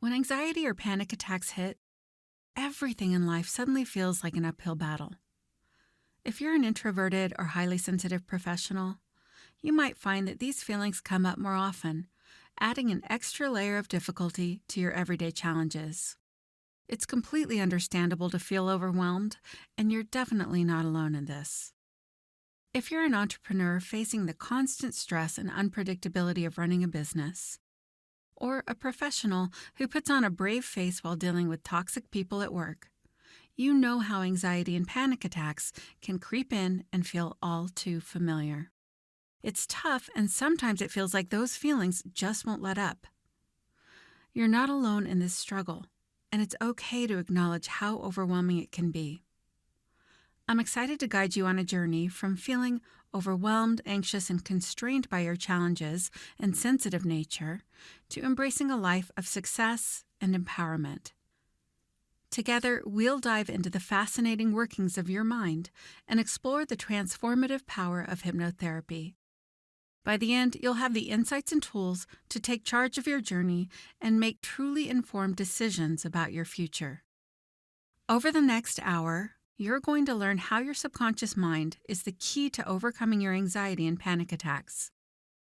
When anxiety or panic attacks hit, everything in life suddenly feels like an uphill battle. If you're an introverted or highly sensitive professional, you might find that these feelings come up more often, adding an extra layer of difficulty to your everyday challenges. It's completely understandable to feel overwhelmed, and you're definitely not alone in this. If you're an entrepreneur facing the constant stress and unpredictability of running a business, or a professional who puts on a brave face while dealing with toxic people at work, you know how anxiety and panic attacks can creep in and feel all too familiar. It's tough, and sometimes it feels like those feelings just won't let up. You're not alone in this struggle, and it's okay to acknowledge how overwhelming it can be. I'm excited to guide you on a journey from feeling overwhelmed, anxious, and constrained by your challenges and sensitive nature to embracing a life of success and empowerment. Together, we'll dive into the fascinating workings of your mind and explore the transformative power of hypnotherapy. By the end, you'll have the insights and tools to take charge of your journey and make truly informed decisions about your future. Over the next hour, you're going to learn how your subconscious mind is the key to overcoming your anxiety and panic attacks.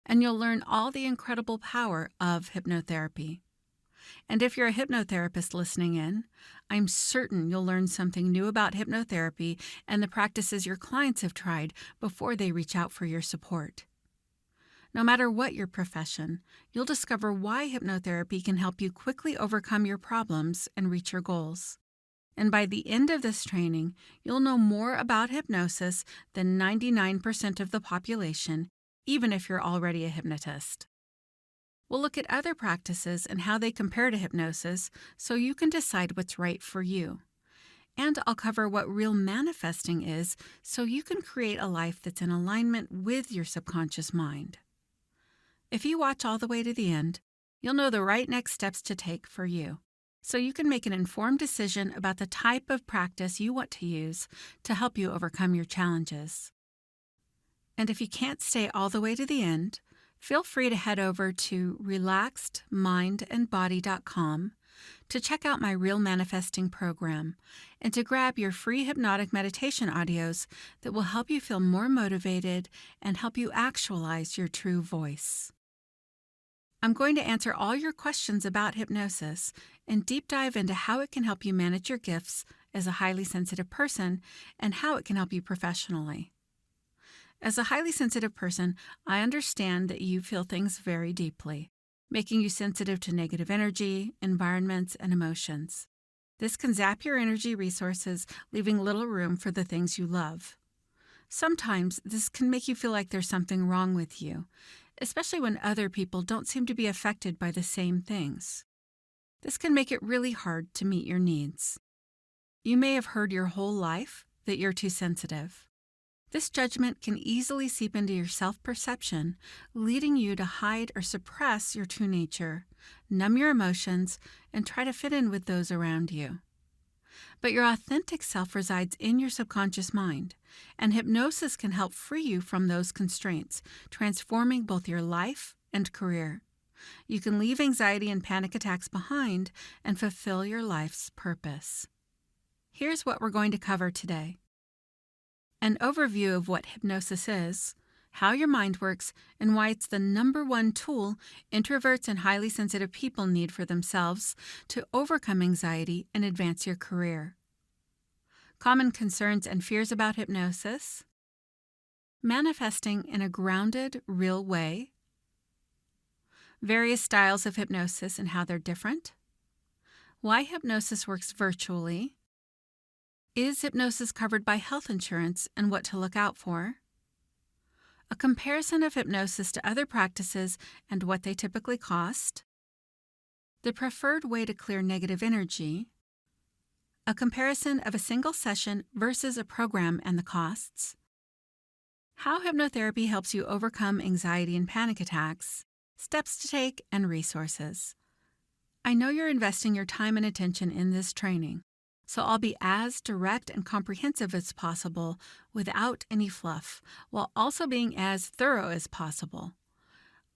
And you'll learn all the incredible power of hypnotherapy. And if you're a hypnotherapist listening in, I'm certain you'll learn something new about hypnotherapy and the practices your clients have tried before they reach out for your support. No matter what your profession, you'll discover why hypnotherapy can help you quickly overcome your problems and reach your goals. And by the end of this training, you'll know more about hypnosis than 99% of the population, even if you're already a hypnotist. We'll look at other practices and how they compare to hypnosis so you can decide what's right for you. And I'll cover what real manifesting is so you can create a life that's in alignment with your subconscious mind. If you watch all the way to the end, you'll know the right next steps to take for you, so you can make an informed decision about the type of practice you want to use to help you overcome your challenges. And if you can't stay all the way to the end, feel free to head over to relaxedmindandbody.com to check out my Real Manifesting program and to grab your free hypnotic meditation audios that will help you feel more motivated and help you actualize your true voice. I'm going to answer all your questions about hypnosis and deep dive into how it can help you manage your gifts as a highly sensitive person and how it can help you professionally. As a highly sensitive person, I understand that you feel things very deeply, making you sensitive to negative energy, environments, and emotions. This can zap your energy resources, leaving little room for the things you love. Sometimes this can make you feel like there's something wrong with you, especially when other people don't seem to be affected by the same things. This can make it really hard to meet your needs. You may have heard your whole life that you're too sensitive. This judgment can easily seep into your self-perception, leading you to hide or suppress your true nature, numb your emotions, and try to fit in with those around you. But your authentic self resides in your subconscious mind, and hypnosis can help free you from those constraints, transforming both your life and career. You can leave anxiety and panic attacks behind and fulfill your life's purpose. Here's what we're going to cover today: an overview of what hypnosis is, how your mind works, and why it's the number one tool introverts and highly sensitive people need for themselves to overcome anxiety and advance your career. Common concerns and fears about hypnosis. Manifesting in a grounded, real way. Various styles of hypnosis and how they're different. Why hypnosis works virtually. Is hypnosis covered by health insurance and what to look out for? A comparison of hypnosis to other practices and what they typically cost. The preferred way to clear negative energy. A comparison of a single session versus a program and the costs. How hypnotherapy helps you overcome anxiety and panic attacks. Steps to take and resources. I know you're investing your time and attention in this training, so I'll be as direct and comprehensive as possible without any fluff, while also being as thorough as possible.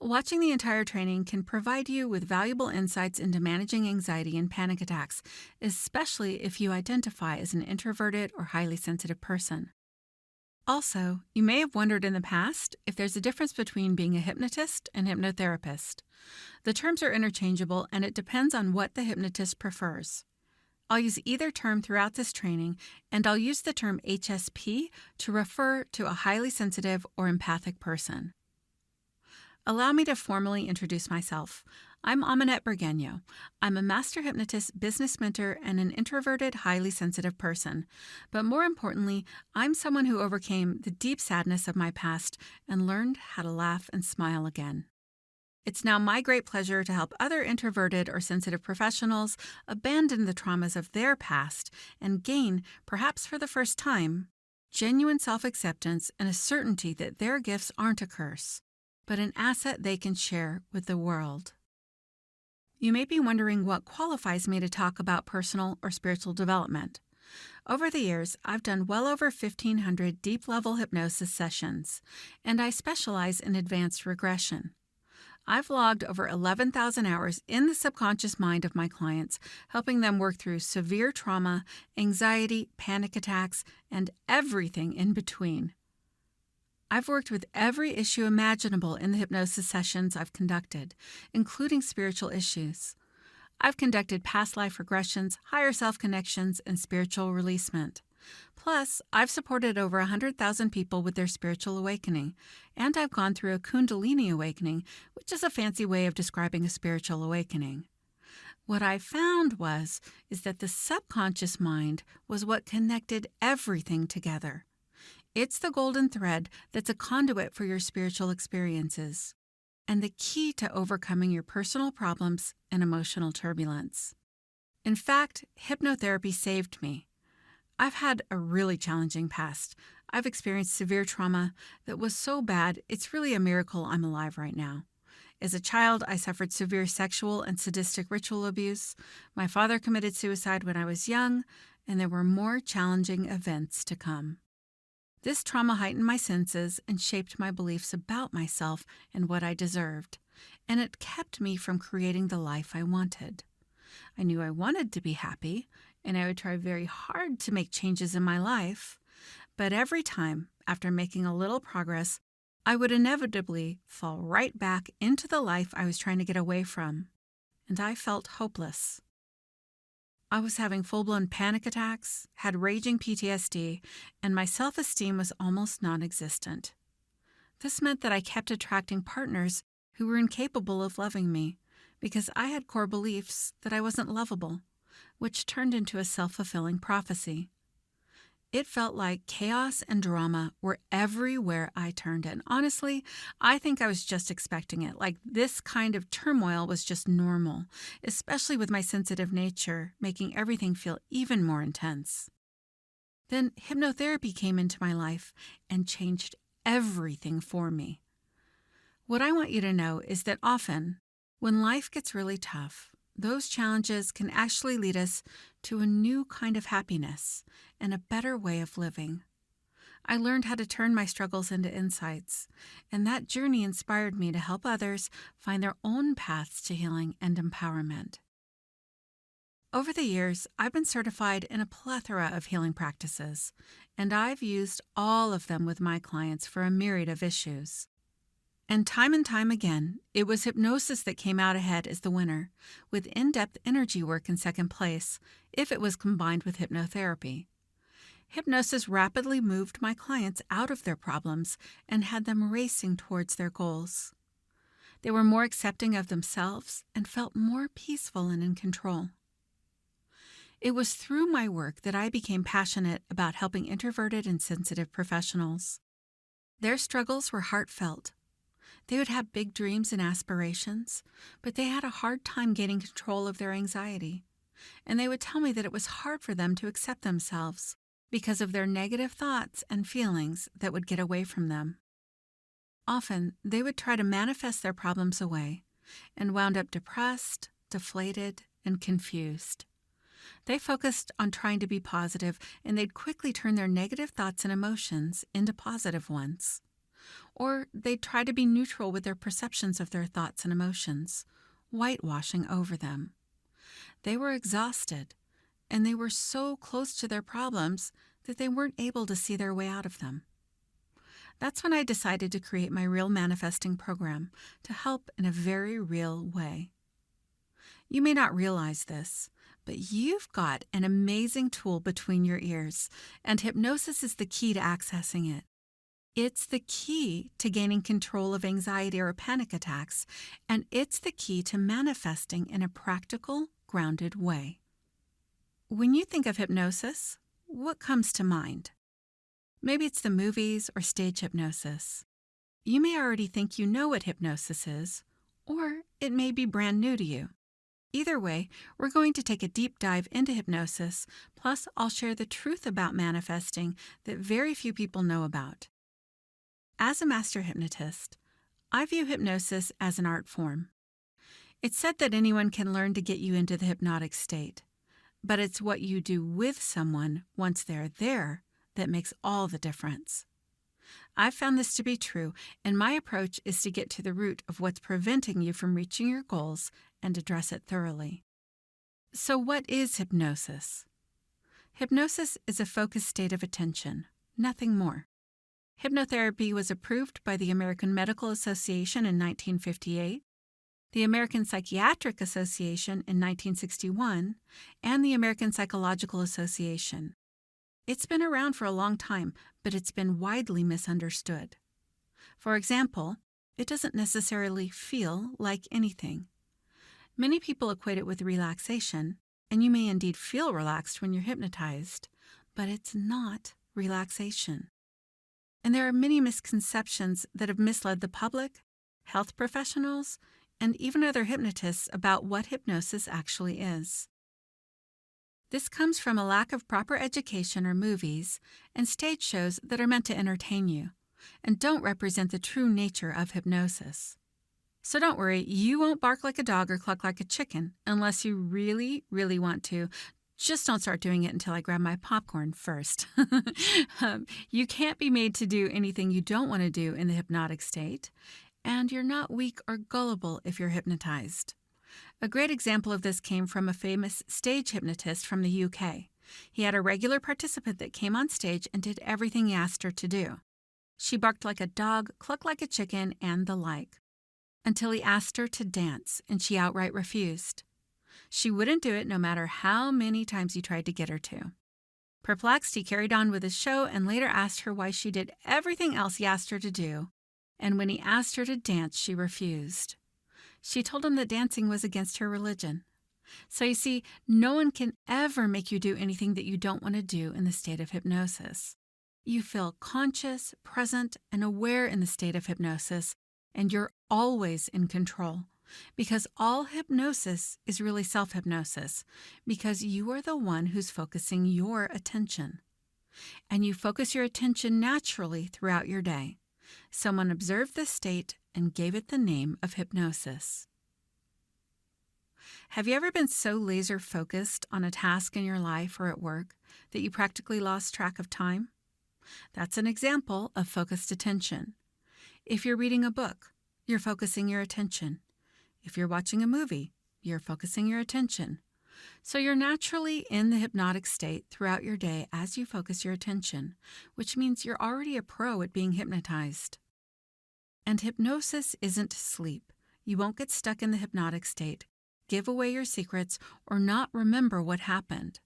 Watching the entire training can provide you with valuable insights into managing anxiety and panic attacks, especially if you identify as an introverted or highly sensitive person. Also, you may have wondered in the past if there's a difference between being a hypnotist and hypnotherapist. The terms are interchangeable and it depends on what the hypnotist prefers. I'll use either term throughout this training, and I'll use the term HSP to refer to a highly sensitive or empathic person. Allow me to formally introduce myself. I'm Aminette Bergenio. I'm a master hypnotist, business mentor, and an introverted, highly sensitive person. But more importantly, I'm someone who overcame the deep sadness of my past and learned how to laugh and smile again. It's now my great pleasure to help other introverted or sensitive professionals abandon the traumas of their past and gain, perhaps for the first time, genuine self-acceptance and a certainty that their gifts aren't a curse, but an asset they can share with the world. You may be wondering what qualifies me to talk about personal or spiritual development. Over the years, I've done well over 1,500 deep-level hypnosis sessions, and I specialize in advanced regression. I've logged over 11,000 hours in the subconscious mind of my clients, helping them work through severe trauma, anxiety, panic attacks, and everything in between. I've worked with every issue imaginable in the hypnosis sessions I've conducted, including spiritual issues. I've conducted past life regressions, higher self connections, and spiritual releasement. Plus, I've supported over 100,000 people with their spiritual awakening, and I've gone through a Kundalini awakening, which is a fancy way of describing a spiritual awakening. What I found is that the subconscious mind was what connected everything together. It's the golden thread that's a conduit for your spiritual experiences, and the key to overcoming your personal problems and emotional turbulence. In fact, hypnotherapy saved me. I've had a really challenging past. I've experienced severe trauma that was so bad, it's really a miracle I'm alive right now. As a child, I suffered severe sexual and sadistic ritual abuse. My father committed suicide when I was young, and there were more challenging events to come. This trauma heightened my senses and shaped my beliefs about myself and what I deserved, and it kept me from creating the life I wanted. I knew I wanted to be happy, and I would try very hard to make changes in my life, but every time, after making a little progress, I would inevitably fall right back into the life I was trying to get away from, and I felt hopeless. I was having full-blown panic attacks, had raging PTSD, and my self-esteem was almost non-existent. This meant that I kept attracting partners who were incapable of loving me because I had core beliefs that I wasn't lovable, which turned into a self-fulfilling prophecy. It felt like chaos and drama were everywhere I turned, and honestly, I think I was just expecting it. Like this kind of turmoil was just normal, especially with my sensitive nature, making everything feel even more intense. Then hypnotherapy came into my life and changed everything for me. What I want you to know is that often, when life gets really tough, those challenges can actually lead us to a new kind of happiness and a better way of living. I learned how to turn my struggles into insights, and that journey inspired me to help others find their own paths to healing and empowerment. Over the years, I've been certified in a plethora of healing practices, and I've used all of them with my clients for a myriad of issues. And time again, it was hypnosis that came out ahead as the winner, with in-depth energy work in second place, if it was combined with hypnotherapy. Hypnosis rapidly moved my clients out of their problems and had them racing towards their goals. They were more accepting of themselves and felt more peaceful and in control. It was through my work that I became passionate about helping introverted and sensitive professionals. Their struggles were heartfelt. They would have big dreams and aspirations, but they had a hard time gaining control of their anxiety. And they would tell me that it was hard for them to accept themselves because of their negative thoughts and feelings that would get away from them. Often, they would try to manifest their problems away and wound up depressed, deflated, and confused. They focused on trying to be positive, and they'd quickly turn their negative thoughts and emotions into positive ones. or they'd try to be neutral with their perceptions of their thoughts and emotions, whitewashing over them. They were exhausted, and they were so close to their problems that they weren't able to see their way out of them. That's when I decided to create my Real Manifesting program to help in a very real way. You may not realize this, but you've got an amazing tool between your ears, and hypnosis is the key to accessing it. It's the key to gaining control of anxiety or panic attacks, and it's the key to manifesting in a practical, grounded way. When you think of hypnosis, what comes to mind? Maybe it's the movies or stage hypnosis. You may already think you know what hypnosis is, or it may be brand new to you. Either way, we're going to take a deep dive into hypnosis, plus I'll share the truth about manifesting that very few people know about. As a master hypnotist, I view hypnosis as an art form. It's said that anyone can learn to get you into the hypnotic state, but it's what you do with someone once they're there that makes all the difference. I've found this to be true, and my approach is to get to the root of what's preventing you from reaching your goals and address it thoroughly. So what is hypnosis? Hypnosis is a focused state of attention, nothing more. Hypnotherapy was approved by the American Medical Association in 1958, the American Psychiatric Association in 1961, and the American Psychological Association. It's been around for a long time, but it's been widely misunderstood. For example, it doesn't necessarily feel like anything. Many people equate it with relaxation, and you may indeed feel relaxed when you're hypnotized, but it's not relaxation. And there are many misconceptions that have misled the public, health professionals, and even other hypnotists about what hypnosis actually is. This comes from a lack of proper education or movies and stage shows that are meant to entertain you and don't represent the true nature of hypnosis. So don't worry, you won't bark like a dog or cluck like a chicken unless you really, really want to. Just don't start doing it until I grab my popcorn first. You can't be made to do anything you don't want to do in the hypnotic state, and you're not weak or gullible if you're hypnotized. A great example of this came from a famous stage hypnotist from the UK. He had a regular participant that came on stage and did everything he asked her to do. She barked like a dog, clucked like a chicken, and the like, until he asked her to dance, and she outright refused. She wouldn't do it no matter how many times he tried to get her to. Perplexed, he carried on with his show and later asked her why she did everything else he asked her to do, and when he asked her to dance, she refused. She told him that dancing was against her religion. So you see, no one can ever make you do anything that you don't want to do in the state of hypnosis. You feel conscious, present, and aware in the state of hypnosis, and you're always in control. Because all hypnosis is really self-hypnosis, because you are the one who's focusing your attention. And you focus your attention naturally throughout your day. Someone observed this state and gave it the name of hypnosis. Have you ever been so laser-focused on a task in your life or at work that you practically lost track of time? That's an example of focused attention. If you're reading a book, you're focusing your attention. If you're watching a movie, you're focusing your attention. So you're naturally in the hypnotic state throughout your day as you focus your attention, which means you're already a pro at being hypnotized. And hypnosis isn't sleep. You won't get stuck in the hypnotic state, give away your secrets, or not remember what happened.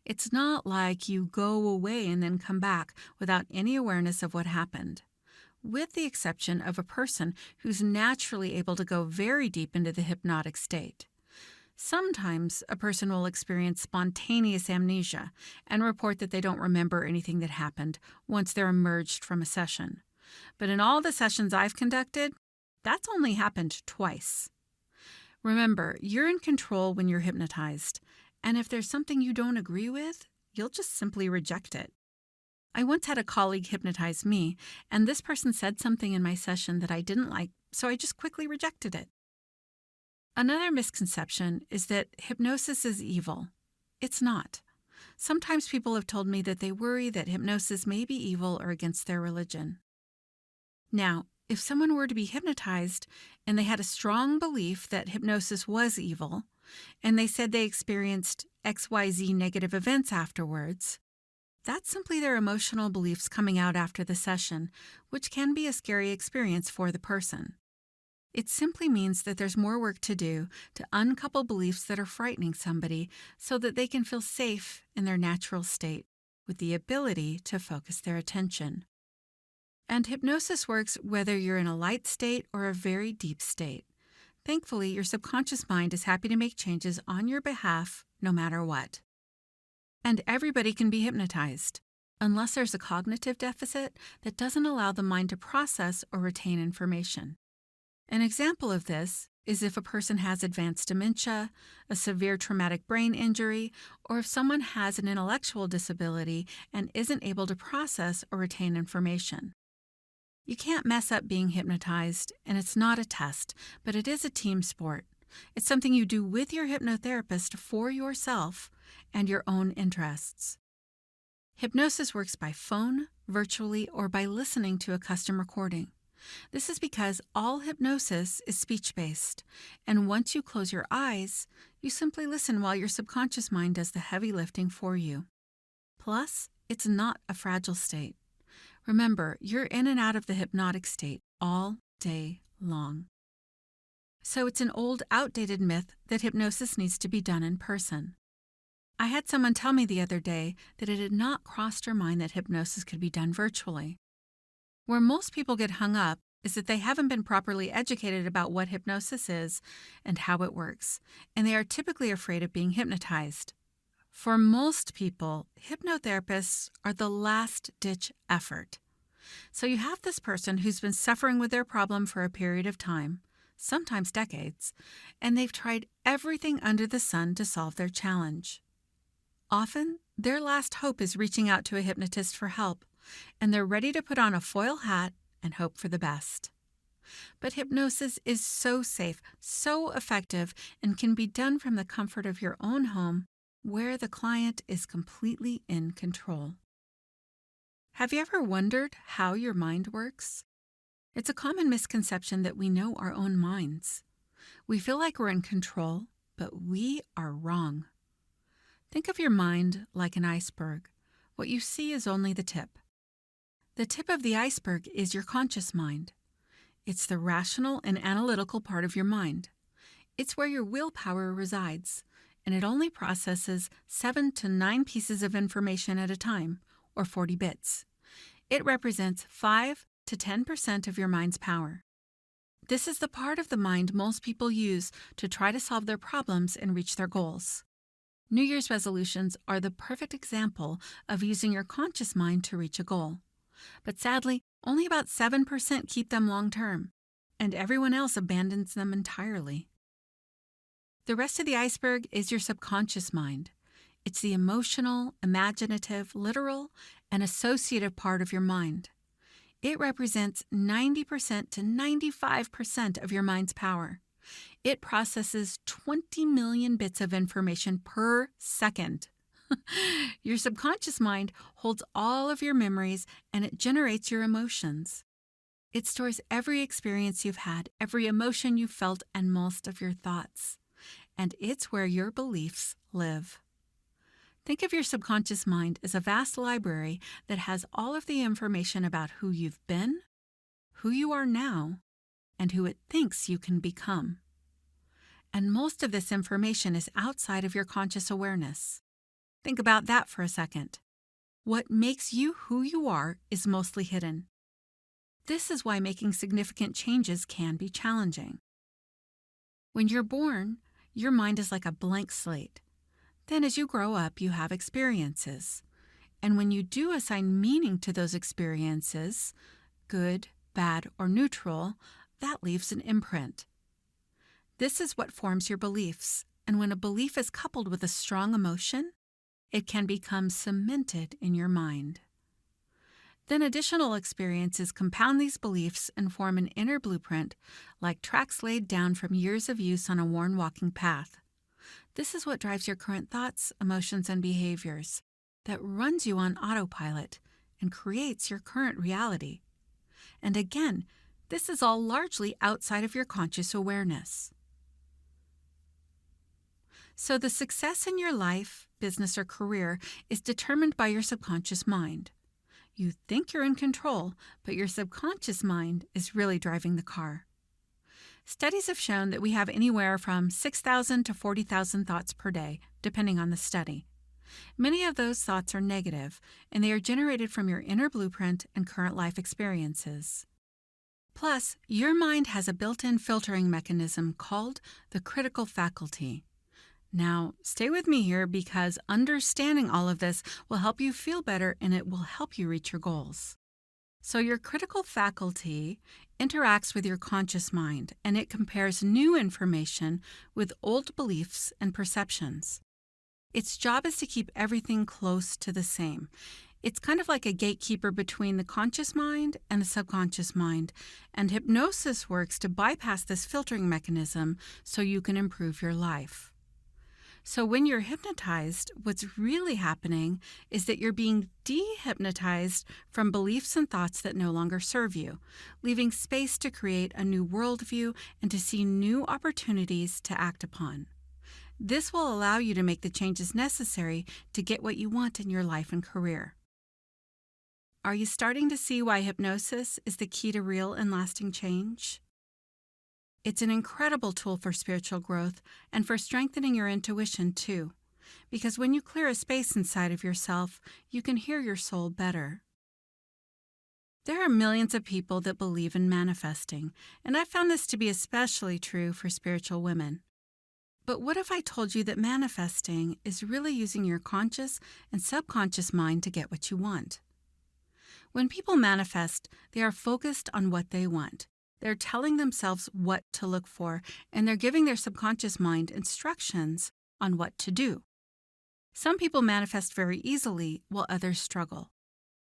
It's not like you go away and then come back without any awareness of what happened. With the exception of a person who's naturally able to go very deep into the hypnotic state. Sometimes a person will experience spontaneous amnesia and report that they don't remember anything that happened once they're emerged from a session. But in all the sessions I've conducted, that's only happened twice. Remember, you're in control when you're hypnotized, and if there's something you don't agree with, you'll just simply reject it. I once had a colleague hypnotize me, and this person said something in my session that I didn't like, so I just quickly rejected it. Another misconception is that hypnosis is evil. It's not. Sometimes people have told me that they worry that hypnosis may be evil or against their religion. Now, if someone were to be hypnotized and they had a strong belief that hypnosis was evil, and they said they experienced XYZ negative events afterwards, that's simply their emotional beliefs coming out after the session, which can be a scary experience for the person. It simply means that there's more work to do to uncouple beliefs that are frightening somebody so that they can feel safe in their natural state with the ability to focus their attention. And hypnosis works whether you're in a light state or a very deep state. Thankfully, your subconscious mind is happy to make changes on your behalf no matter what. And everybody can be hypnotized, unless there's a cognitive deficit that doesn't allow the mind to process or retain information. An example of this is if a person has advanced dementia, a severe traumatic brain injury, or if someone has an intellectual disability and isn't able to process or retain information. You can't mess up being hypnotized, and it's not a test, but it is a team sport. It's something you do with your hypnotherapist for yourself and your own interests. Hypnosis works by phone, virtually, or by listening to a custom recording. This is because all hypnosis is speech-based, and once you close your eyes, you simply listen while your subconscious mind does the heavy lifting for you. Plus, it's not a fragile state. Remember, you're in and out of the hypnotic state all day long. So it's an old, outdated myth that hypnosis needs to be done in person. I had someone tell me the other day that it had not crossed her mind that hypnosis could be done virtually. Where most people get hung up is that they haven't been properly educated about what hypnosis is and how it works, and they are typically afraid of being hypnotized. For most people, hypnotherapists are the last-ditch effort. So you have this person who's been suffering with their problem for a period of time, sometimes decades, and they've tried everything under the sun to solve their challenge. Often, their last hope is reaching out to a hypnotist for help, and they're ready to put on a foil hat and hope for the best. But hypnosis is so safe, so effective, and can be done from the comfort of your own home, where the client is completely in control. Have you ever wondered how your mind works? It's a common misconception that we know our own minds. We feel like we're in control, but we are wrong. Think of your mind like an iceberg. What you see is only the tip. The tip of the iceberg is your conscious mind. It's the rational and analytical part of your mind. It's where your willpower resides, and it only processes 7 to 9 pieces of information at a time, or 40 bits. It represents 5 to 10% of your mind's power. This is the part of the mind most people use to try to solve their problems and reach their goals. New Year's resolutions are the perfect example of using your conscious mind to reach a goal. But sadly, only about 7% keep them long-term, and everyone else abandons them entirely. The rest of the iceberg is your subconscious mind. It's the emotional, imaginative, literal, and associative part of your mind. It represents 90% to 95% of your mind's power. It processes 20 million bits of information per second. Your subconscious mind holds all of your memories, and it generates your emotions. It stores every experience you've had, every emotion you've felt, and most of your thoughts. And it's where your beliefs live. Think of your subconscious mind as a vast library that has all of the information about who you've been, who you are now, and who it thinks you can become. And most of this information is outside of your conscious awareness. Think about that for a second. What makes you who you are is mostly hidden. This is why making significant changes can be challenging. When you're born, your mind is like a blank slate. Then as you grow up, you have experiences. And when you do assign meaning to those experiences, good, bad, or neutral, that leaves an imprint. This is what forms your beliefs, and when a belief is coupled with a strong emotion, it can become cemented in your mind. Then additional experiences compound these beliefs and form an inner blueprint, like tracks laid down from years of use on a worn walking path. This is what drives your current thoughts, emotions, and behaviors, that runs you on autopilot and creates your current reality. And again, This is all largely outside of your conscious awareness. So the success in your life, business, or career is determined by your subconscious mind. You think you're in control, but your subconscious mind is really driving the car. Studies have shown that we have anywhere from 6,000 to 40,000 thoughts per day, depending on the study. Many of those thoughts are negative, and they are generated from your inner blueprint and current life experiences. Plus, your mind has a built-in filtering mechanism called the critical faculty. Now, stay with me here because understanding all of this will help you feel better and it will help you reach your goals. So your critical faculty interacts with your conscious mind and it compares new information with old beliefs and perceptions. Its job is to keep everything close to the same. It's kind of like a gatekeeper between the conscious mind and the subconscious mind, and hypnosis works to bypass this filtering mechanism so you can improve your life. So when you're hypnotized, what's really happening is that you're being dehypnotized from beliefs and thoughts that no longer serve you, leaving space to create a new worldview and to see new opportunities to act upon. This will allow you to make the changes necessary to get what you want in your life and career. Are you starting to see why hypnosis is the key to real and lasting change? It's an incredible tool for spiritual growth and for strengthening your intuition too, because when you clear a space inside of yourself, you can hear your soul better. There are millions of people that believe in manifesting, and I found this to be especially true for spiritual women. But what if I told you that manifesting is really using your conscious and subconscious mind to get what you want? When people manifest, they are focused on what they want. They're telling themselves what to look for, and they're giving their subconscious mind instructions on what to do. Some people manifest very easily, while others struggle.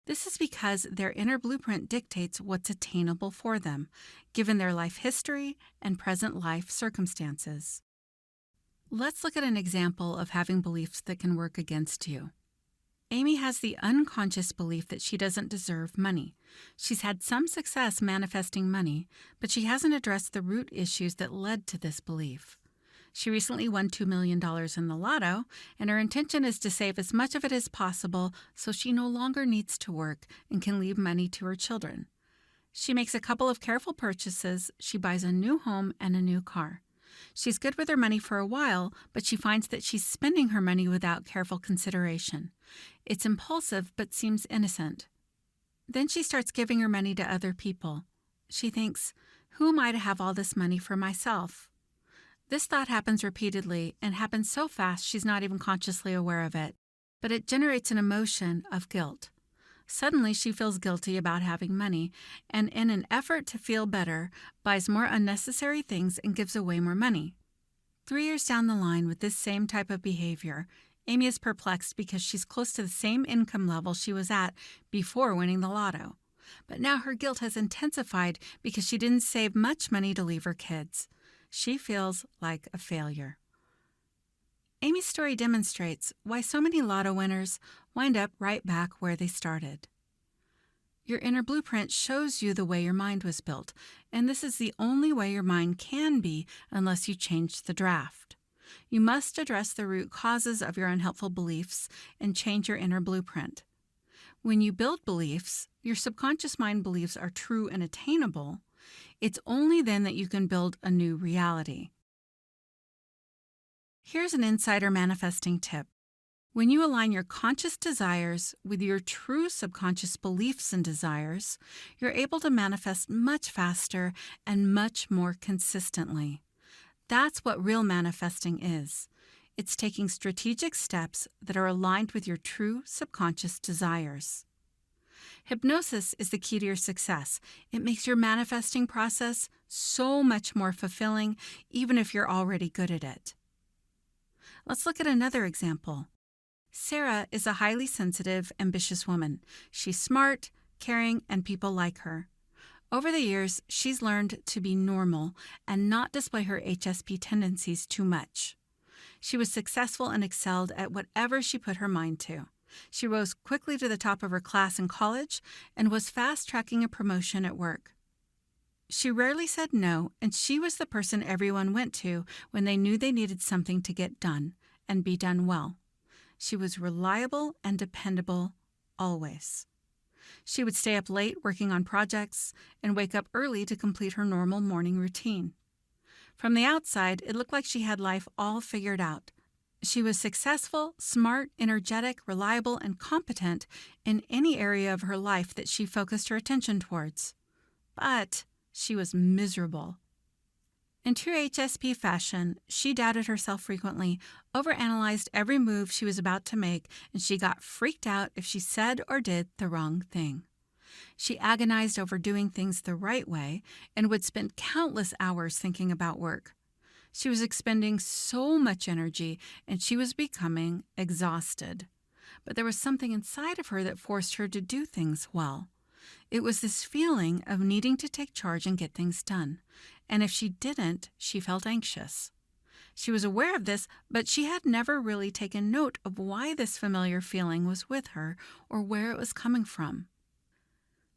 This is because their inner blueprint dictates what's attainable for them, given their life history and present life circumstances. Let's look at an example of having beliefs that can work against you. Amy has the unconscious belief that she doesn't deserve money. She's had some success manifesting money, but she hasn't addressed the root issues that led to this belief. She recently won $2 million in the lotto, and her intention is to save as much of it as possible so she no longer needs to work and can leave money to her children. She makes a couple of careful purchases. She buys a new home and a new car. She's good with her money for a while, but she finds that she's spending her money without careful consideration. It's impulsive but seems innocent. Then she starts giving her money to other people. She thinks, "Who am I to have all this money for myself?" This thought happens repeatedly and happens so fast she's not even consciously aware of it, but it generates an emotion of guilt. Suddenly she feels guilty about having money, and in an effort to feel better, buys more unnecessary things and gives away more money. 3 years down the line with this same type of behavior, Amy is perplexed because she's close to the same income level she was at before winning the lotto. But now her guilt has intensified because she didn't save much money to leave her kids. She feels like a failure. Amy's story demonstrates why so many lotto winners wind up right back where they started. Your inner blueprint shows you the way your mind was built, and this is the only way your mind can be unless you change the draft. You must address the root causes of your unhelpful beliefs and change your inner blueprint. When you build beliefs your subconscious mind believes are true and attainable, it's only then that you can build a new reality. Here's an insider manifesting tip. When you align your conscious desires with your true subconscious beliefs and desires, you're able to manifest much faster and much more consistently. That's what real manifesting is. It's taking strategic steps that are aligned with your true subconscious desires. Hypnosis is the key to your success. It makes your manifesting process so much more fulfilling, even if you're already good at it. Let's look at another example. Sarah is a highly sensitive, ambitious woman. She's smart, caring, and people like her. Over the years, she's learned to be normal and not display her HSP tendencies too much. She was successful and excelled at whatever she put her mind to. She rose quickly to the top of her class in college and was fast-tracking a promotion at work. She rarely said no, and she was the person everyone went to when they knew they needed something to get done and be done well. She was reliable and dependable, always. She would stay up late working on projects and wake up early to complete her normal morning routine. From the outside, it looked like she had life all figured out. She was successful, smart, energetic, reliable, and competent in any area of her life that she focused her attention towards. But she was miserable. In true HSP fashion, she doubted herself frequently, overanalyzed every move she was about to make, and she got freaked out if she said or did the wrong thing. She agonized over doing things the right way and would spend countless hours thinking about work. She was expending so much energy, and she was becoming exhausted. But there was something inside of her that forced her to do things well. It was this feeling of needing to take charge and get things done. And if she didn't, she felt anxious. She was aware of this, but she had never really taken note of why this familiar feeling was with her or where it was coming from.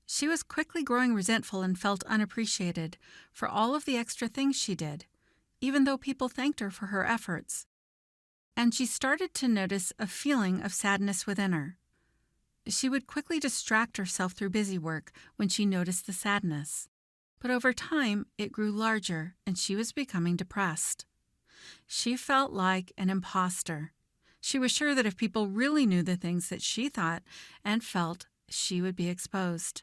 She was quickly growing resentful and felt unappreciated for all of the extra things she did, even though people thanked her for her efforts. And she started to notice a feeling of sadness within her. She would quickly distract herself through busy work when she noticed the sadness. But over time, it grew larger, and she was becoming depressed. She felt like an imposter. She was sure that if people really knew the things that she thought and felt, she would be exposed.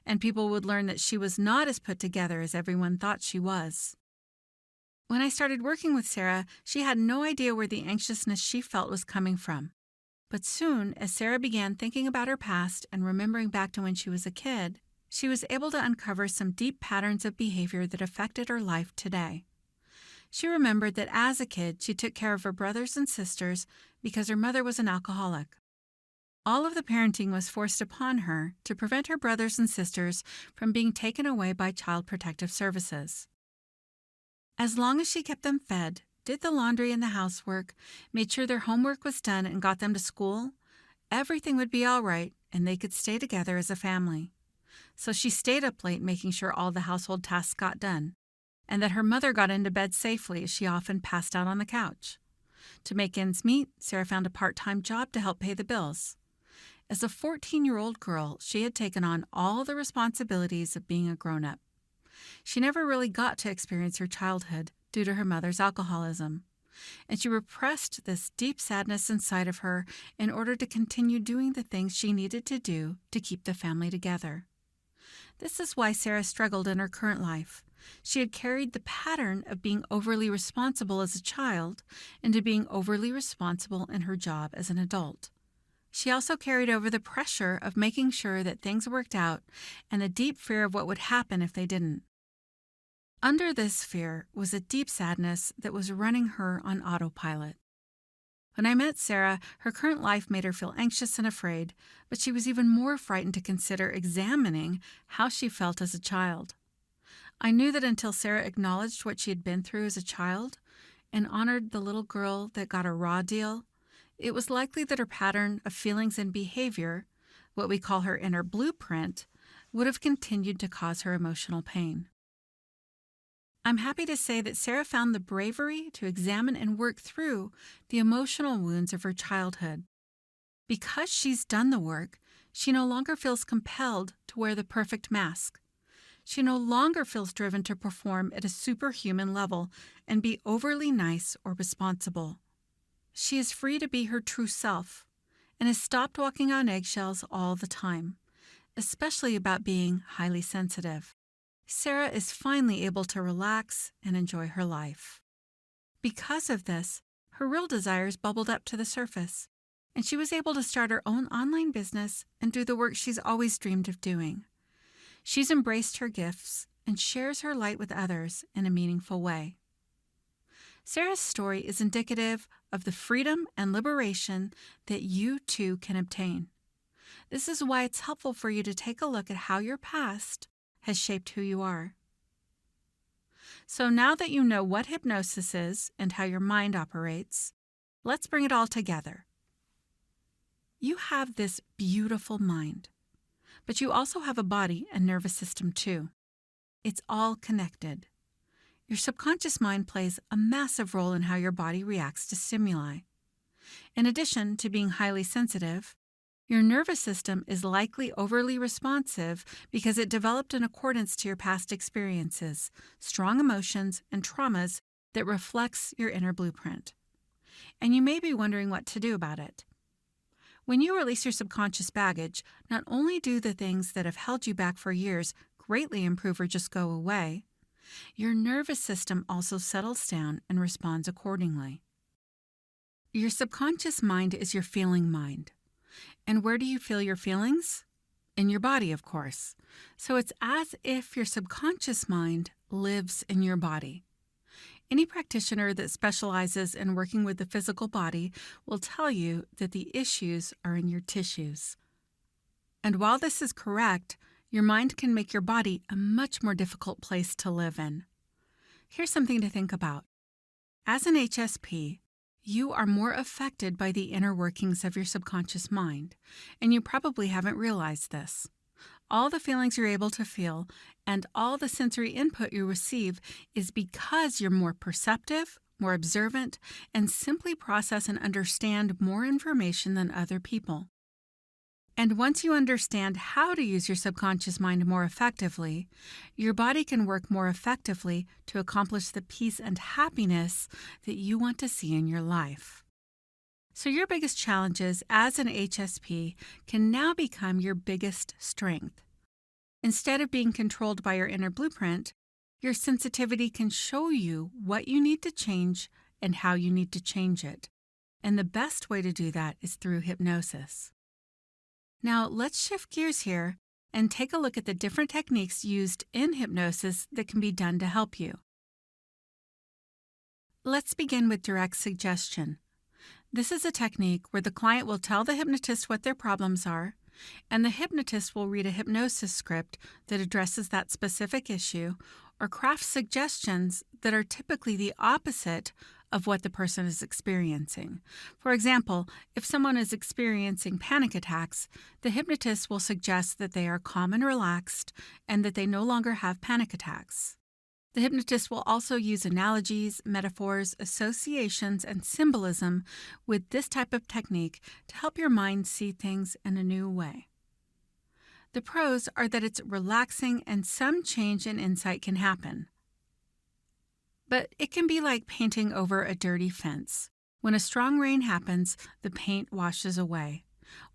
And people would learn that she was not as put together as everyone thought she was. When I started working with Sarah, she had no idea where the anxiousness she felt was coming from. But soon, as Sarah began thinking about her past and remembering back to when she was a kid, she was able to uncover some deep patterns of behavior that affected her life today. She remembered that as a kid, she took care of her brothers and sisters because her mother was an alcoholic. All of the parenting was forced upon her to prevent her brothers and sisters from being taken away by Child Protective Services. As long as she kept them fed, did the laundry and the housework, made sure their homework was done and got them to school, everything would be all right and they could stay together as a family. So she stayed up late making sure all the household tasks got done, and that her mother got into bed safely as she often passed out on the couch. To make ends meet, Sarah found a part-time job to help pay the bills. As a 14-year-old girl, she had taken on all the responsibilities of being a grown-up. She never really got to experience her childhood due to her mother's alcoholism, and she repressed this deep sadness inside of her in order to continue doing the things she needed to do to keep the family together. This is why Sarah struggled in her current life. She had carried the pattern of being overly responsible as a child into being overly responsible in her job as an adult. She also carried over the pressure of making sure that things worked out and a deep fear of what would happen if they didn't. Under this fear was a deep sadness that was running her on autopilot. When I met Sarah, her current life made her feel anxious and afraid, but she was even more frightened to consider examining how she felt as a child. I knew that until Sarah acknowledged what she had been through as a child and honored the little girl that got a raw deal, it was likely that her pattern of feelings and behavior, what we call her inner blueprint, would have continued to cause her emotional pain. I'm happy to say that Sarah found the bravery to examine and work through the emotional wounds of her childhood. Because she's done the work, she no longer feels compelled to wear the perfect mask. She no longer feels driven to perform at a superhuman level and be overly nice or responsible. She is free to be her true self and has stopped walking on eggshells all the time, especially about being highly sensitive. Sarah is finally able to relax and enjoy her life. Because of this, her real desires bubbled up to the surface, and she was able to start her own online business and do the work she's always dreamed of doing. She's embraced her gifts and shares her light with others in a meaningful way. Sarah's story is indicative of the freedom and liberation that you too can obtain. This is why it's helpful for you to take a look at how your past has shaped who you are. So now that you know what hypnosis is and how your mind operates, let's bring it all together. You have this beautiful mind, but you also have a body and nervous system too. It's all connected. Your subconscious mind plays a massive role in how your body reacts to stimuli. In addition to being highly sensitive, your nervous system is likely overly responsive because it developed in accordance to your past experiences, strong emotions, and traumas that reflects your inner blueprint. And you may be wondering what to do about it. When you release your subconscious baggage, not only do the things that have held you back for years greatly improve or just go away, your nervous system also settles down and responds accordingly. Your subconscious mind is your feeling mind. And where do you feel your feelings? In your body, of course. So it's as if your subconscious mind lives in your body. Any practitioner that specializes in working with the physical body will tell you that the issues are in your tissues. And while this is correct, your mind can make your body a much more difficult place to live in. Here's something to think about. As an HSP, you are more affected by the inner workings of your subconscious mind, and you probably haven't realized this. All the feelings you're able to feel and all the sensory input you receive is because you're more perceptive, more observant, and simply process and understand more information than other people. And once you understand how to use your subconscious mind more effectively, your body can work more effectively to accomplish the peace and happiness that you want to see in your life. So your biggest challenges as an HSP can now become your biggest strength. Instead of being controlled by your inner blueprint, your sensitivity can show you what you need to change and how you need to change it. And the best way to do that is through hypnosis. Now, let's shift gears here and take a look at the different techniques used in hypnosis that can be done to help you. Let's begin with direct suggestion. This is a technique where the client will tell the hypnotist what their problems are, and the hypnotist will read a hypnosis script that addresses that specific issue or craft suggestions that are typically the opposite of what the person is experiencing. For example, if someone is experiencing panic attacks, the hypnotist will suggest that they are calm and relaxed and that they no longer have panic attacks. The hypnotist will also use analogies, metaphors, associations, and symbolism with this type of technique to help your mind see things in a new way. The pros are that it's relaxing and some change in insight can happen. But it can be like painting over a dirty fence. When a strong rain happens, the paint washes away.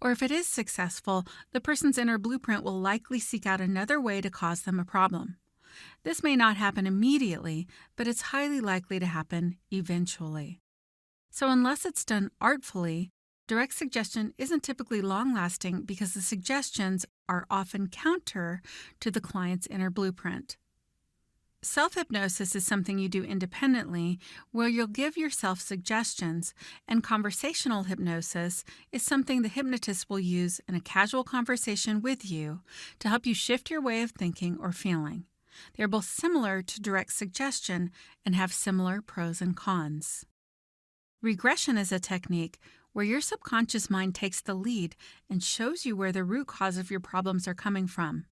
Or if it is successful, the person's inner blueprint will likely seek out another way to cause them a problem. This may not happen immediately, but it's highly likely to happen eventually. So unless it's done artfully, direct suggestion isn't typically long-lasting because the suggestions are often counter to the client's inner blueprint. Self-hypnosis is something you do independently, where you'll give yourself suggestions, and conversational hypnosis is something the hypnotist will use in a casual conversation with you to help you shift your way of thinking or feeling. They are both similar to direct suggestion and have similar pros and cons. Regression is a technique where your subconscious mind takes the lead and shows you where the root cause of your problems are coming from,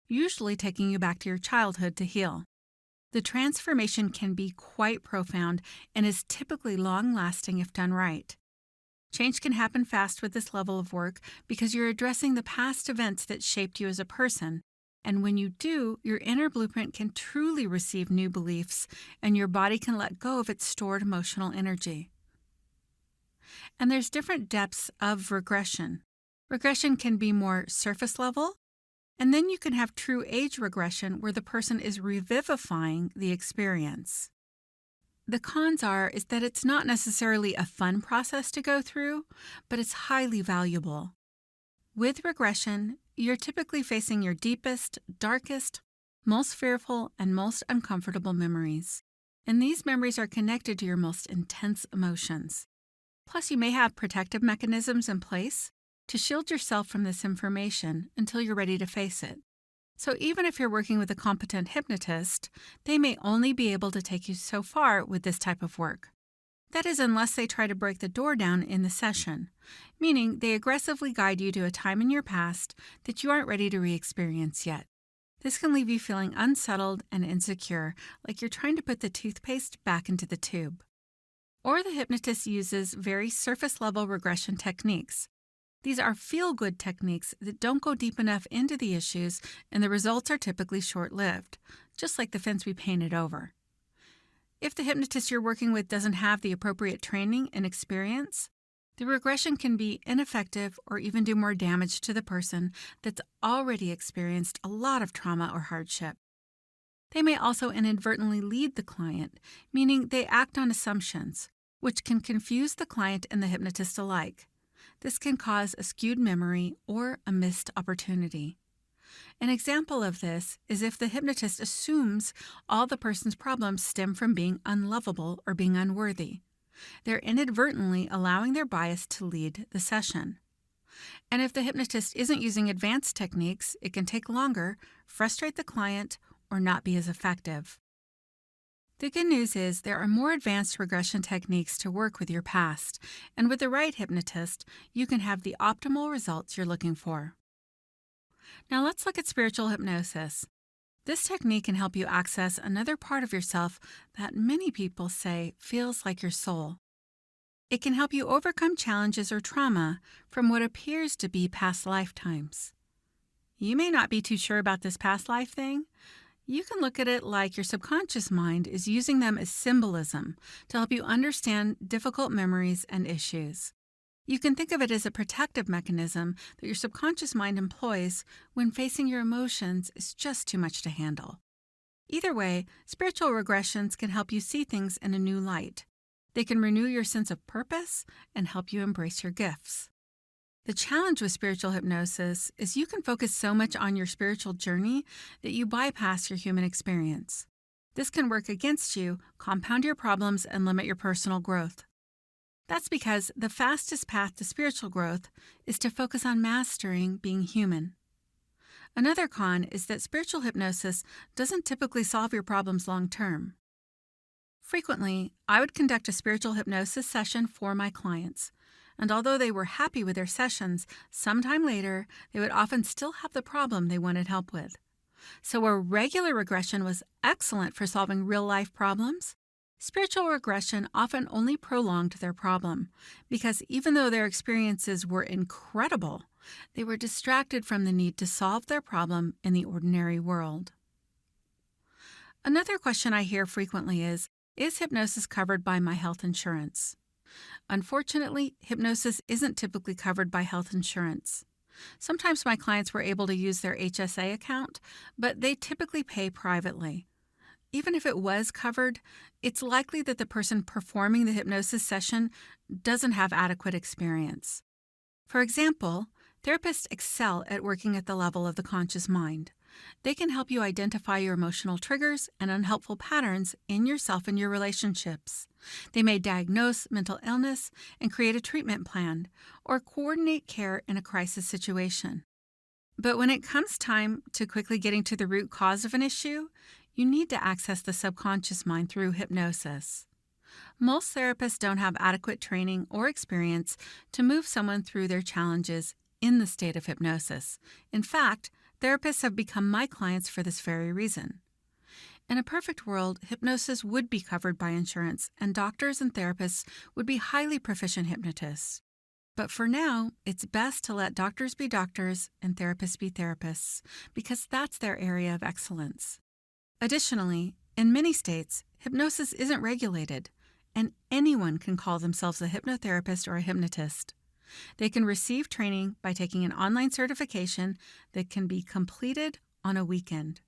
usually taking you back to your childhood to heal. The transformation can be quite profound and is typically long-lasting if done right. Change can happen fast with this level of work because you're addressing the past events that shaped you as a person. And when you do, your inner blueprint can truly receive new beliefs, and your body can let go of its stored emotional energy. And there's different depths of regression. Regression can be more surface level, and then you can have true age regression where the person is revivifying the experience. The cons is that it's not necessarily a fun process to go through, but it's highly valuable. With regression, you're typically facing your deepest, darkest, most fearful, and most uncomfortable memories. And these memories are connected to your most intense emotions. Plus, you may have protective mechanisms in place to shield yourself from this information until you're ready to face it. So even if you're working with a competent hypnotist, they may only be able to take you so far with this type of work. That is, unless they try to break the door down in the session, meaning they aggressively guide you to a time in your past that you aren't ready to re-experience yet. This can leave you feeling unsettled and insecure, like you're trying to put the toothpaste back into the tube. Or the hypnotist uses very surface-level regression techniques. These are feel-good techniques that don't go deep enough into the issues, and the results are typically short-lived, just like the fence we painted over. If the hypnotist you're working with doesn't have the appropriate training and experience, the regression can be ineffective or even do more damage to the person that's already experienced a lot of trauma or hardship. They may also inadvertently lead the client, meaning they act on assumptions, which can confuse the client and the hypnotist alike. This can cause a skewed memory or a missed opportunity. An example of this is if the hypnotist assumes all the person's problems stem from being unlovable or being unworthy. They're inadvertently allowing their bias to lead the session. And if the hypnotist isn't using advanced techniques, it can take longer, frustrate the client, or not be as effective. The good news is there are more advanced regression techniques to work with your past, and with the right hypnotist, you can have the optimal results you're looking for. Now let's look at spiritual hypnosis. This technique can help you access another part of yourself that many people say feels like your soul. It can help you overcome challenges or trauma from what appears to be past lifetimes. You may not be too sure about this past life thing. You can look at it like your subconscious mind is using them as symbolism to help you understand difficult memories and issues. You can think of it as a protective mechanism that your subconscious mind employs when facing your emotions is just too much to handle. Either way, spiritual regressions can help you see things in a new light. They can renew your sense of purpose and help you embrace your gifts. The challenge with spiritual hypnosis is you can focus so much on your spiritual journey that you bypass your human experience. This can work against you, compound your problems, and limit your personal growth. That's because the fastest path to spiritual growth is to focus on mastering being human. Another con is that spiritual hypnosis doesn't typically solve your problems long term. Frequently, I would conduct a spiritual hypnosis session for my clients, and although they were happy with their sessions, sometime later they would often still have the problem they wanted help with. So where regular regression was excellent for solving real-life problems, spiritual regression often only prolonged their problem, because even though their experiences were incredible, they were distracted from the need to solve their problem in the ordinary world. Another question I hear frequently is hypnosis covered by my health insurance? Unfortunately, hypnosis isn't typically covered by health insurance. Sometimes my clients were able to use their HSA account, but they typically pay privately. Even if it was covered, it's likely that the person performing the hypnosis session doesn't have adequate experience. For example, therapists excel at working at the level of the conscious mind. They can help you identify your emotional triggers and unhelpful patterns in yourself and your relationships. They may diagnose mental illness and create a treatment plan, or coordinate care in a crisis situation. But when it comes time to quickly getting to the root cause of an issue, you need to access the subconscious mind through hypnosis. Most therapists don't have adequate training or experience to move someone through their challenges in the state of hypnosis. In fact, therapists have become my clients for this very reason. In a perfect world, hypnosis would be covered by insurance, and doctors and therapists would be highly proficient hypnotists. But for now, it's best to let doctors be doctors and therapists be therapists, because that's their area of excellence. Additionally, in many states, hypnosis isn't regulated, and anyone can call themselves a hypnotherapist or a hypnotist. They can receive training by taking an online certification that can be completed on a weekend.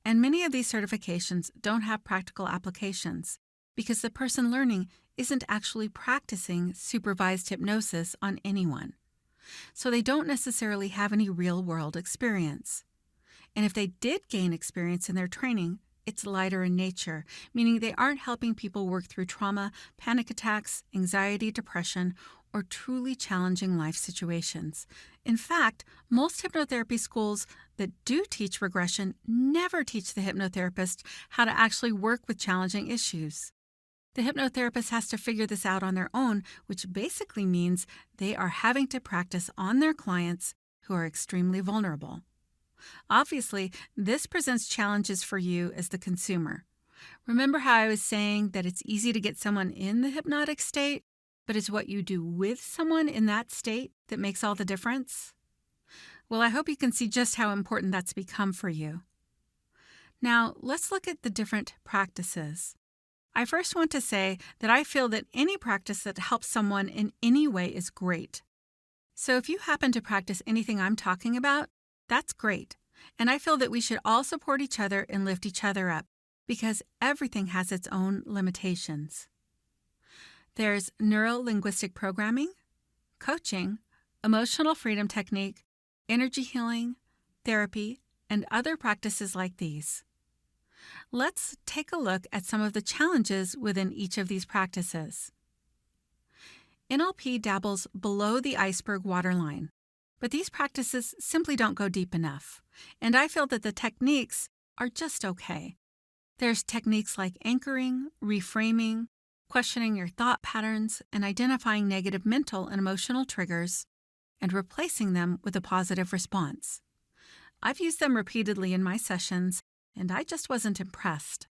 And many of these certifications don't have practical applications because the person learning isn't actually practicing supervised hypnosis on anyone. So they don't necessarily have any real-world experience. And if they did gain experience in their training, it's lighter in nature, meaning they aren't helping people work through trauma, panic attacks, anxiety, depression, or truly challenging life situations. In fact, most hypnotherapy schools that do teach regression never teach the hypnotherapist how to actually work with challenging issues. The hypnotherapist has to figure this out on their own, which basically means they are having to practice on their clients who are extremely vulnerable. Obviously, this presents challenges for you as the consumer. Remember how I was saying that it's easy to get someone in the hypnotic state, but it's what you do with someone in that state that makes all the difference? Well, I hope you can see just how important that's become for you. Now, let's look at the different practices. I first want to say that I feel that any practice that helps someone in any way is great. So if you happen to practice anything I'm talking about, that's great. And I feel that we should all support each other and lift each other up, because everything has its own limitations. There's neuro-linguistic programming, coaching, emotional freedom technique, energy healing, therapy, and other practices like these. Let's take a look at some of the challenges within each of these practices. NLP dabbles below the iceberg waterline, but these practices simply don't go deep enough, and I feel that the techniques are just okay. There's techniques like anchoring, reframing, questioning your thought patterns, and identifying negative mental and emotional triggers, and replacing them with a positive response. I've used them repeatedly in my sessions, and I just wasn't impressed.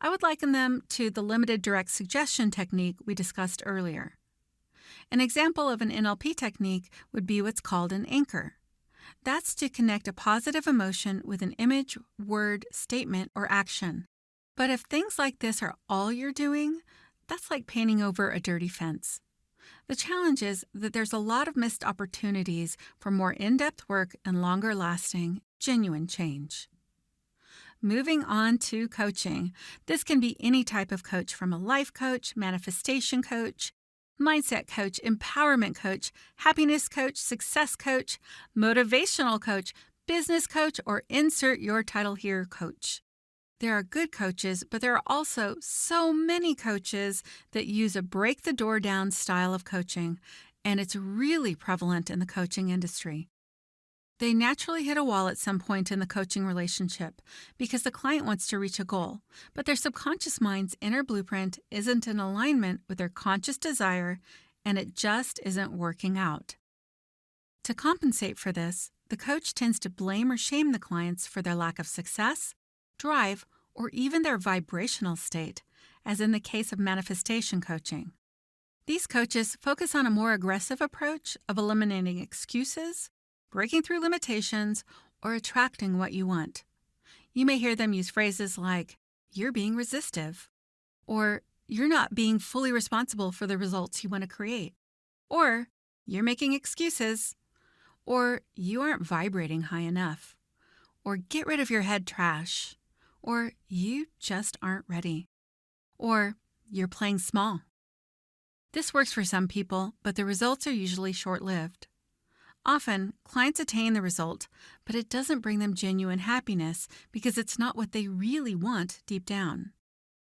I would liken them to the limited direct suggestion technique we discussed earlier. An example of an NLP technique would be what's called an anchor. That's to connect a positive emotion with an image, word, statement, or action. But if things like this are all you're doing, that's like painting over a dirty fence. The challenge is that there's a lot of missed opportunities for more in-depth work and longer-lasting, genuine change. Moving on to coaching. This can be any type of coach, from a life coach, manifestation coach, mindset coach, empowerment coach, happiness coach, success coach, motivational coach, business coach, or insert your title here, coach. There are good coaches, but there are also so many coaches that use a break-the-door-down style of coaching, and it's really prevalent in the coaching industry. They naturally hit a wall at some point in the coaching relationship because the client wants to reach a goal, but their subconscious mind's inner blueprint isn't in alignment with their conscious desire, and it just isn't working out. To compensate for this, the coach tends to blame or shame the clients for their lack of success, drive, or even their vibrational state, as in the case of manifestation coaching. These coaches focus on a more aggressive approach of eliminating excuses, breaking through limitations, or attracting what you want. You may hear them use phrases like, "You're being resistive," or "You're not being fully responsible for the results you want to create," or "You're making excuses," or "You aren't vibrating high enough," or "Get rid of your head trash," or "You just aren't ready," or "You're playing small." This works for some people, but the results are usually short-lived. Often, clients attain the result, but it doesn't bring them genuine happiness because it's not what they really want deep down.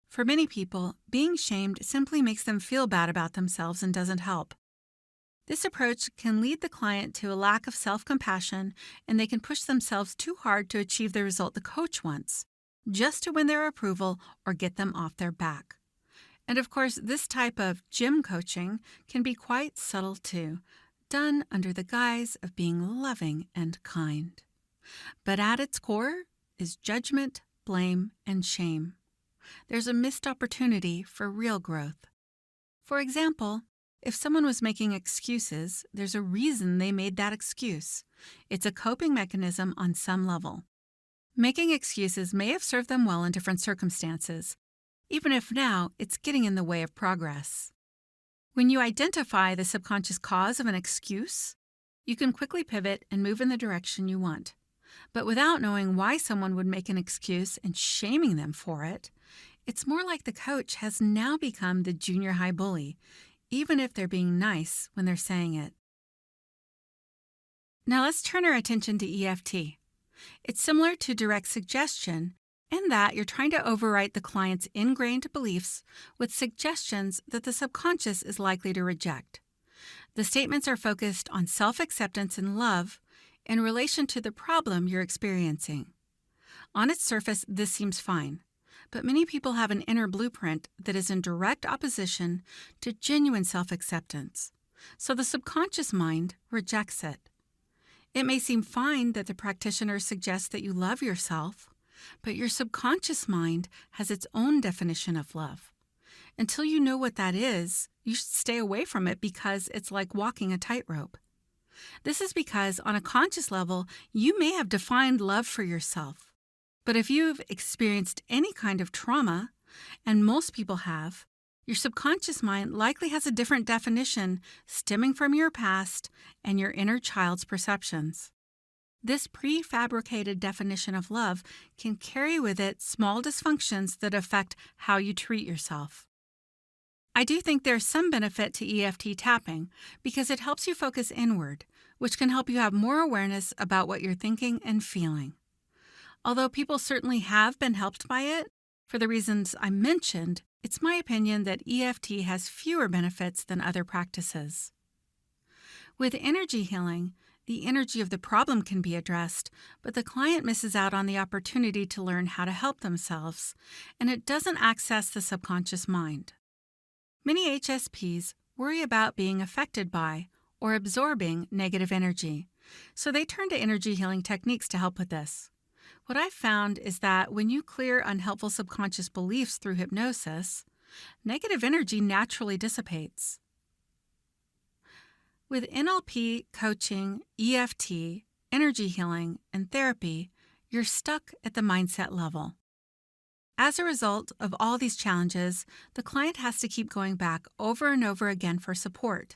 For many people, being shamed simply makes them feel bad about themselves and doesn't help. This approach can lead the client to a lack of self-compassion, and they can push themselves too hard to achieve the result the coach wants, just to win their approval or get them off their back. And of course, this type of gym coaching can be quite subtle too, done under the guise of being loving and kind. But at its core is judgment, blame, and shame. There's a missed opportunity for real growth. For example, if someone was making excuses, there's a reason they made that excuse. It's a coping mechanism on some level. Making excuses may have served them well in different circumstances, even if now it's getting in the way of progress. When you identify the subconscious cause of an excuse, you can quickly pivot and move in the direction you want. But without knowing why someone would make an excuse and shaming them for it, it's more like the coach has now become the junior high bully, even if they're being nice when they're saying it. Now let's turn our attention to EFT. It's similar to direct suggestion in that you're trying to overwrite the client's ingrained beliefs with suggestions that the subconscious is likely to reject. The statements are focused on self-acceptance and love in relation to the problem you're experiencing. On its surface, this seems fine, but many people have an inner blueprint that is in direct opposition to genuine self-acceptance, so the subconscious mind rejects it. It may seem fine that the practitioner suggests that you love yourself, but your subconscious mind has its own definition of love. Until you know what that is, you should stay away from it because it's like walking a tightrope. This is because on a conscious level, you may have defined love for yourself. But if you've experienced any kind of trauma, and most people have, your subconscious mind likely has a different definition stemming from your past and your inner child's perceptions. This prefabricated definition of love can carry with it small dysfunctions that affect how you treat yourself. I do think there's some benefit to EFT tapping because it helps you focus inward, which can help you have more awareness about what you're thinking and feeling. Although people certainly have been helped by it, for the reasons I mentioned, it's my opinion that EFT has fewer benefits than other practices. With energy healing, the energy of the problem can be addressed, but the client misses out on the opportunity to learn how to help themselves, and it doesn't access the subconscious mind. Many HSPs worry about being affected by or absorbing negative energy, so they turn to energy healing techniques to help with this. What I've found is that when you clear unhelpful subconscious beliefs through hypnosis, negative energy naturally dissipates. With NLP, coaching, EFT, energy healing, and therapy, you're stuck at the mindset level. As a result of all these challenges, the client has to keep going back over and over again for support.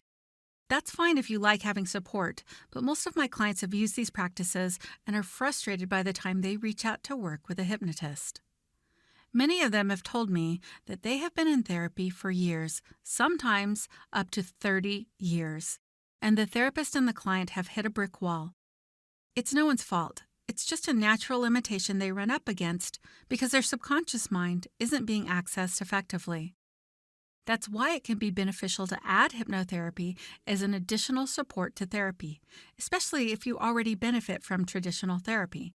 That's fine if you like having support, but most of my clients have used these practices and are frustrated by the time they reach out to work with a hypnotist. Many of them have told me that they have been in therapy for years, sometimes up to 30 years, and the therapist and the client have hit a brick wall. It's no one's fault. It's just a natural limitation they run up against because their subconscious mind isn't being accessed effectively. That's why it can be beneficial to add hypnotherapy as an additional support to therapy, especially if you already benefit from traditional therapy.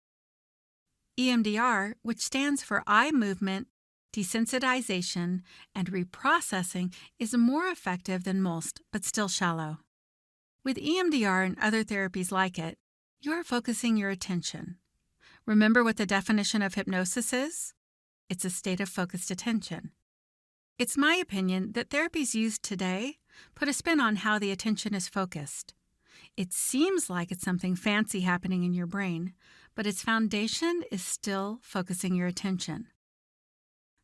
EMDR, which stands for eye movement, desensitization, and reprocessing, is more effective than most, but still shallow. With EMDR and other therapies like it, you're focusing your attention. Remember what the definition of hypnosis is? It's a state of focused attention. It's my opinion that therapies used today put a spin on how the attention is focused. It seems like it's something fancy happening in your brain, but its foundation is still focusing your attention.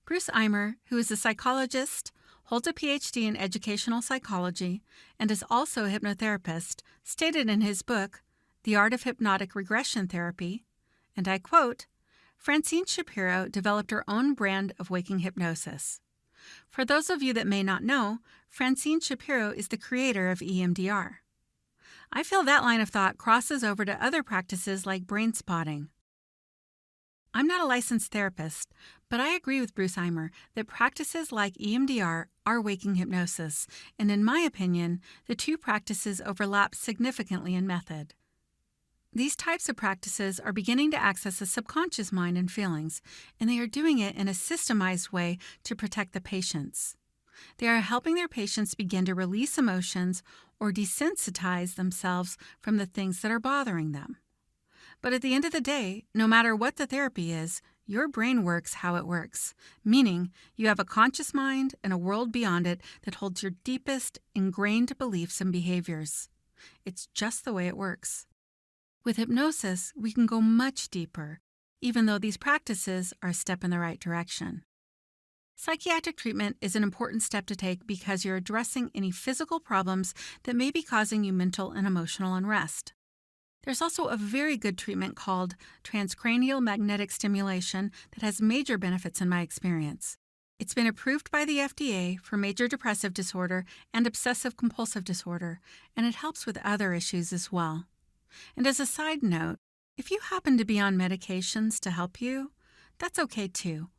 Bruce Eimer, who is a psychologist, holds a PhD in educational psychology, and is also a hypnotherapist, stated in his book, The Art of Hypnotic Regression Therapy, and I quote, "Francine Shapiro developed her own brand of waking hypnosis." For those of you that may not know, Francine Shapiro is the creator of EMDR. I feel that line of thought crosses over to other practices like brain spotting. I'm not a licensed therapist, but I agree with Bruce Eimer that practices like EMDR are waking hypnosis, and in my opinion, the two practices overlap significantly in method. These types of practices are beginning to access the subconscious mind and feelings, and they are doing it in a systemized way to protect the patients. They are helping their patients begin to release emotions or desensitize themselves from the things that are bothering them. But at the end of the day, no matter what the therapy is, your brain works how it works, meaning you have a conscious mind and a world beyond it that holds your deepest, ingrained beliefs and behaviors. It's just the way it works. With hypnosis, we can go much deeper, even though these practices are a step in the right direction. Psychiatric treatment is an important step to take because you're addressing any physical problems that may be causing you mental and emotional unrest. There's also a very good treatment called transcranial magnetic stimulation that has major benefits in my experience. It's been approved by the FDA for major depressive disorder and obsessive-compulsive disorder, and it helps with other issues as well. And as a side note, if you happen to be on medications to help you, that's okay too.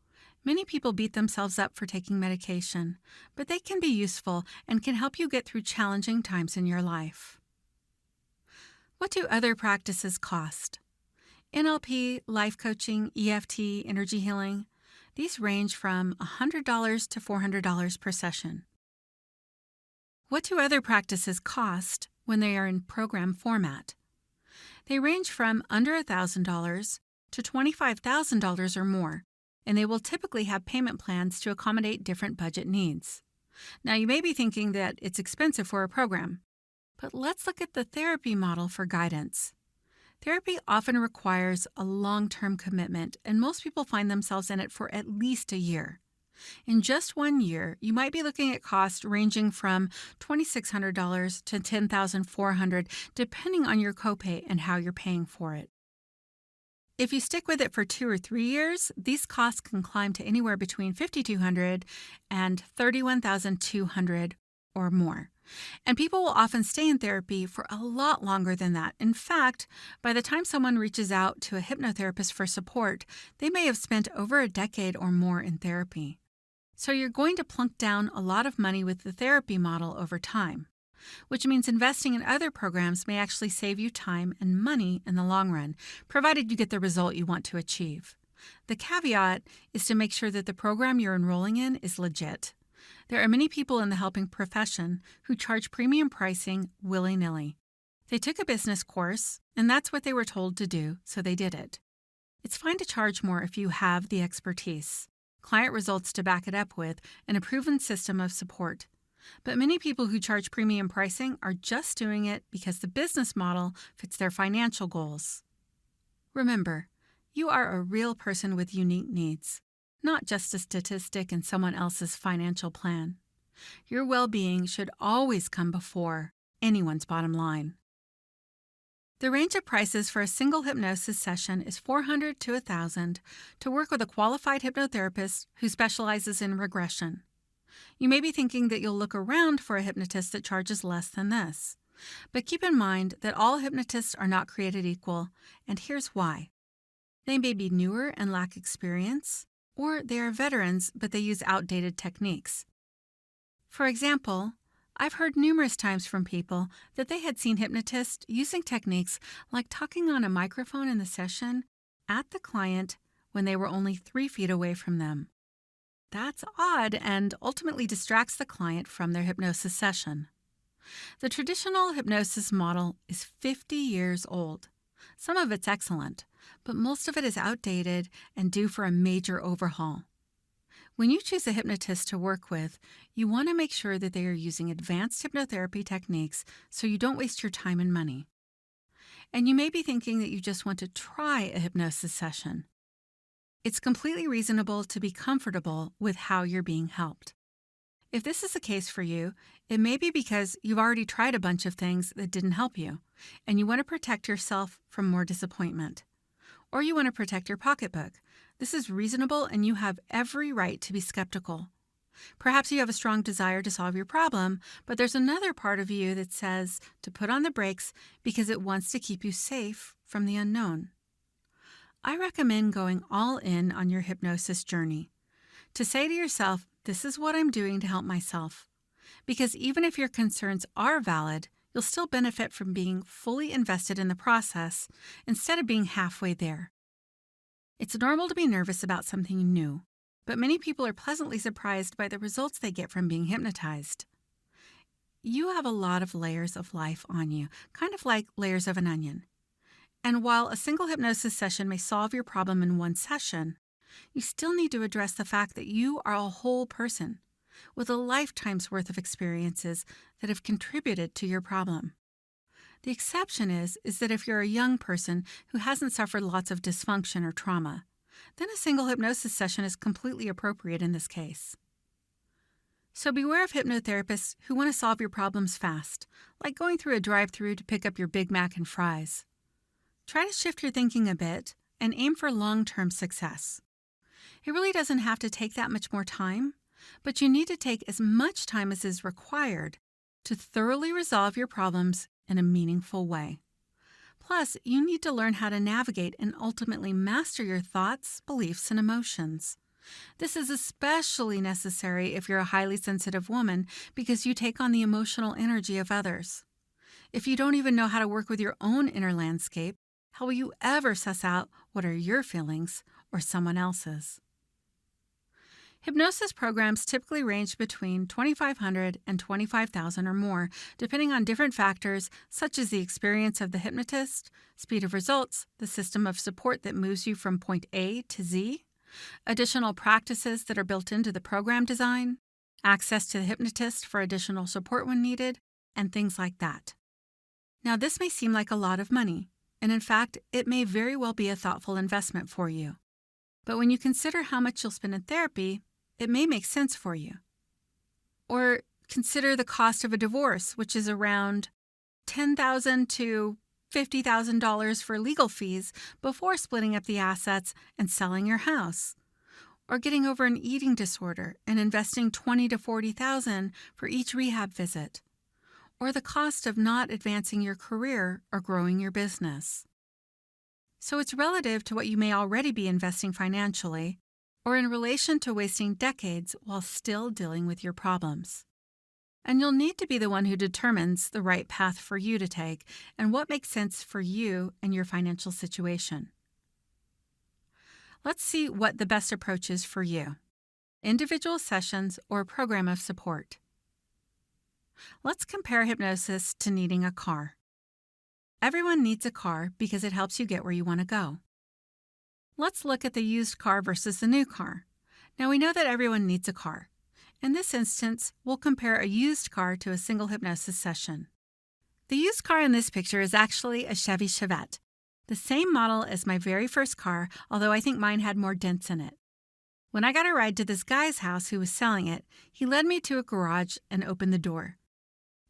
Many people beat themselves up for taking medication, but they can be useful and can help you get through challenging times in your life. What do other practices cost? NLP, life coaching, EFT, energy healing, these range from $100 to $400 per session. What do other practices cost when they are in program format? They range from under $1,000 to $25,000 or more, and they will typically have payment plans to accommodate different budget needs. Now, you may be thinking that it's expensive for a program, but let's look at the therapy model for guidance. Therapy often requires a long-term commitment, and most people find themselves in it for at least a year. In just 1 year, you might be looking at costs ranging from $2,600 to $10,400, depending on your copay and how you're paying for it. If you stick with it for 2 or 3 years, these costs can climb to anywhere between $5,200 and $31,200 or more. And people will often stay in therapy for a lot longer than that. In fact, by the time someone reaches out to a hypnotherapist for support, they may have spent over a decade or more in therapy. So you're going to plunk down a lot of money with the therapy model over time, which means investing in other programs may actually save you time and money in the long run, provided you get the result you want to achieve. The caveat is to make sure that the program you're enrolling in is legit. There are many people in the helping profession who charge premium pricing willy-nilly. They took a business course, and that's what they were told to do, so they did it. It's fine to charge more if you have the expertise, client results to back it up with, and a proven system of support. But many people who charge premium pricing are just doing it because the business model fits their financial goals. Remember, you are a real person with unique needs, not just a statistic in someone else's financial plan. Your well-being should always come before anyone's bottom line. The range of prices for a single hypnosis session is $400 to $1,000 to work with a qualified hypnotherapist who specializes in regression. You may be thinking that you'll look around for a hypnotist that charges less than this. But keep in mind that all hypnotists are not created equal, and here's why. They may be newer and lack experience, or they are veterans but they use outdated techniques. For example, I've heard numerous times from people that they had seen hypnotists using techniques like talking on a microphone in the session at the client when they were only 3 feet away from them. That's odd and ultimately distracts the client from their hypnosis session. The traditional hypnosis model is 50 years old. Some of it's excellent, but most of it is outdated and due for a major overhaul. When you choose a hypnotist to work with, you want to make sure that they are using advanced hypnotherapy techniques so you don't waste your time and money. And you may be thinking that you just want to try a hypnosis session. It's completely reasonable to be comfortable with how you're being helped. If this is the case for you, it may be because you've already tried a bunch of things that didn't help you, and you want to protect yourself from more disappointment. Or you want to protect your pocketbook. This is reasonable and you have every right to be skeptical. Perhaps you have a strong desire to solve your problem, but there's another part of you that says to put on the brakes because it wants to keep you safe from the unknown. I recommend going all in on your hypnosis journey. To say to yourself, this is what I'm doing to help myself. Because even if your concerns are valid, you'll still benefit from being fully invested in the process instead of being halfway there. It's normal to be nervous about something new, but many people are pleasantly surprised by the results they get from being hypnotized. You have a lot of layers of life on you, kind of like layers of an onion. And while a single hypnosis session may solve your problem in one session, you still need to address the fact that you are a whole person with a lifetime's worth of experiences that have contributed to your problem. The exception is that if you're a young person who hasn't suffered lots of dysfunction or trauma, then a single hypnosis session is completely appropriate in this case. So beware of hypnotherapists who want to solve your problems fast, like going through a drive-thru to pick up your Big Mac and fries. Try to shift your thinking a bit and aim for long-term success. It really doesn't have to take that much more time, but you need to take as much time as is required to thoroughly resolve your problems in a meaningful way. Plus, you need to learn how to navigate and ultimately master your thoughts, beliefs, and emotions. This is especially necessary if you're a highly sensitive woman because you take on the emotional energy of others. If you don't even know how to work with your own inner landscape, how will you ever suss out what are your feelings or someone else's? Hypnosis programs typically range between $2,500 and $25,000 or more, depending on different factors such as the experience of the hypnotist, speed of results, the system of support that moves you from point A to Z, additional practices that are built into the program design, access to the hypnotist for additional support when needed, and things like that. Now, this may seem like a lot of money, and in fact, it may very well be a thoughtful investment for you. But when you consider how much you'll spend in therapy, it may make sense for you. Or consider the cost of a divorce, which is around $10,000 to $50,000 for legal fees before splitting up the assets and selling your house. Or getting over an eating disorder and investing $20,000 to $40,000 for each rehab visit. Or the cost of not advancing your career or growing your business. So it's relative to what you may already be investing financially, or in relation to wasting decades while still dealing with your problems. And you'll need to be the one who determines the right path for you to take and what makes sense for you and your financial situation. Let's see what the best approach is for you: individual sessions or a program of support. Let's compare hypnosis to needing a car. Everyone needs a car because it helps you get where you want to go. Let's look at the used car versus the new car. Now, we know that everyone needs a car. In this instance, we'll compare a used car to a single hypnosis session. The used car in this picture is actually a Chevy Chevette, the same model as my very first car, although I think mine had more dents in it. When I got a ride to this guy's house who was selling it, he led me to a garage and opened the door.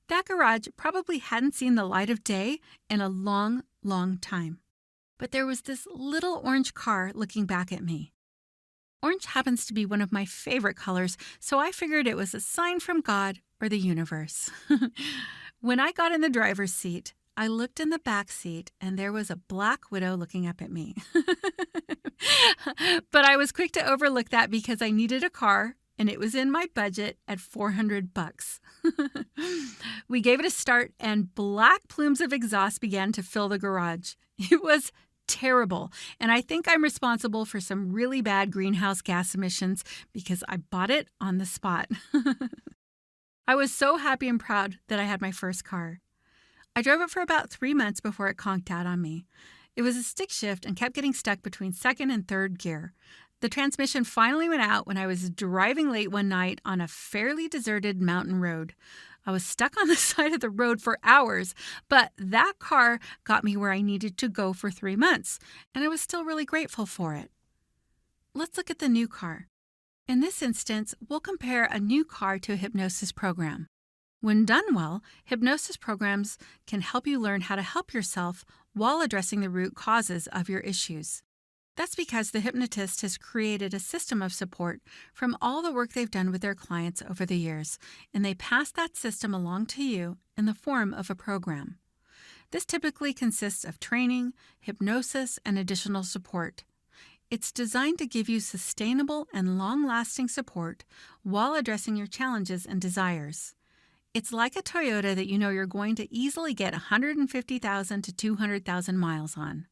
That garage probably hadn't seen the light of day in a long, long time. But there was this little orange car looking back at me. Orange happens to be one of my favorite colors, so I figured it was a sign from God or the universe. When I got in the driver's seat, I looked in the back seat and there was a black widow looking up at me. But I was quick to overlook that because I needed a car and it was in my budget at $400. We gave it a start and black plumes of exhaust began to fill the garage. It was terrible, and I think I'm responsible for some really bad greenhouse gas emissions because I bought it on the spot. I was so happy and proud that I had my first car. I drove it for about 3 months before it conked out on me. It was a stick shift and kept getting stuck between second and third gear. The transmission finally went out when I was driving late one night on a fairly deserted mountain road. I was stuck on the side of the road for hours, but that car got me where I needed to go for 3 months, and I was still really grateful for it. Let's look at the new car. In this instance, we'll compare a new car to a hypnosis program. When done well, hypnosis programs can help you learn how to help yourself while addressing the root causes of your issues. That's because the hypnotist has created a system of support from all the work they've done with their clients over the years, and they pass that system along to you in the form of a program. This typically consists of training, hypnosis, and additional support. It's designed to give you sustainable and long-lasting support while addressing your challenges and desires. It's like a Toyota that you know you're going to easily get 150,000 to 200,000 miles on.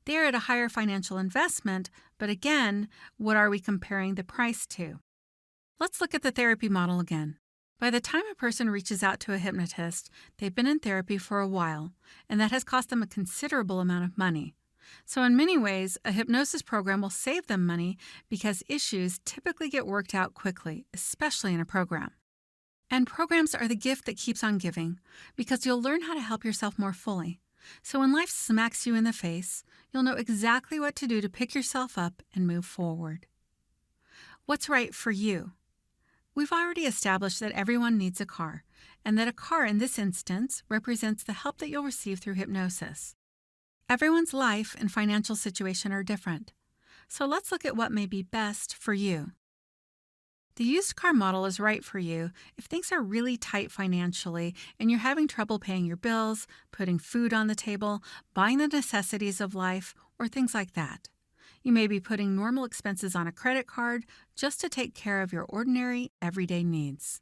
They are at a higher financial investment, but again, what are we comparing the price to? Let's look at the therapy model again. By the time a person reaches out to a hypnotist, they've been in therapy for a while, and that has cost them a considerable amount of money. So in many ways, a hypnosis program will save them money because issues typically get worked out quickly, especially in a program. And programs are the gift that keeps on giving because you'll learn how to help yourself more fully. So when life smacks you in the face, you'll know exactly what to do to pick yourself up and move forward. What's right for you? We've already established that everyone needs a car, and that a car in this instance represents the help that you'll receive through hypnosis. Everyone's life and financial situation are different, so let's look at what may be best for you. The used car model is right for you if things are really tight financially and you're having trouble paying your bills, putting food on the table, buying the necessities of life, or things like that. You may be putting normal expenses on a credit card just to take care of your ordinary, everyday needs.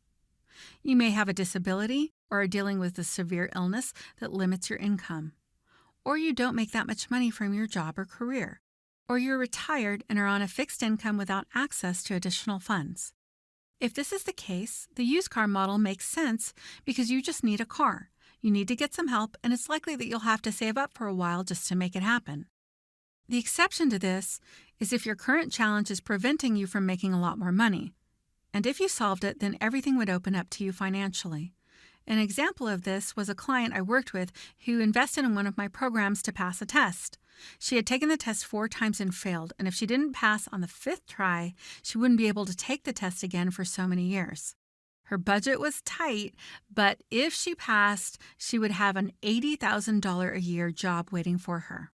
You may have a disability or are dealing with a severe illness that limits your income. Or you don't make that much money from your job or career. or you're retired and are on a fixed income without access to additional funds. If this is the case, the used car model makes sense because you just need a car. You need to get some help, and it's likely that you'll have to save up for a while just to make it happen. The exception to this is if your current challenge is preventing you from making a lot more money. And if you solved it, then everything would open up to you financially. An example of this was a client I worked with who invested in one of my programs to pass a test. She had taken the test 4 times and failed, and if she didn't pass on the 5th try, she wouldn't be able to take the test again for so many years. Her budget was tight, but if she passed, she would have an $80,000 a year job waiting for her.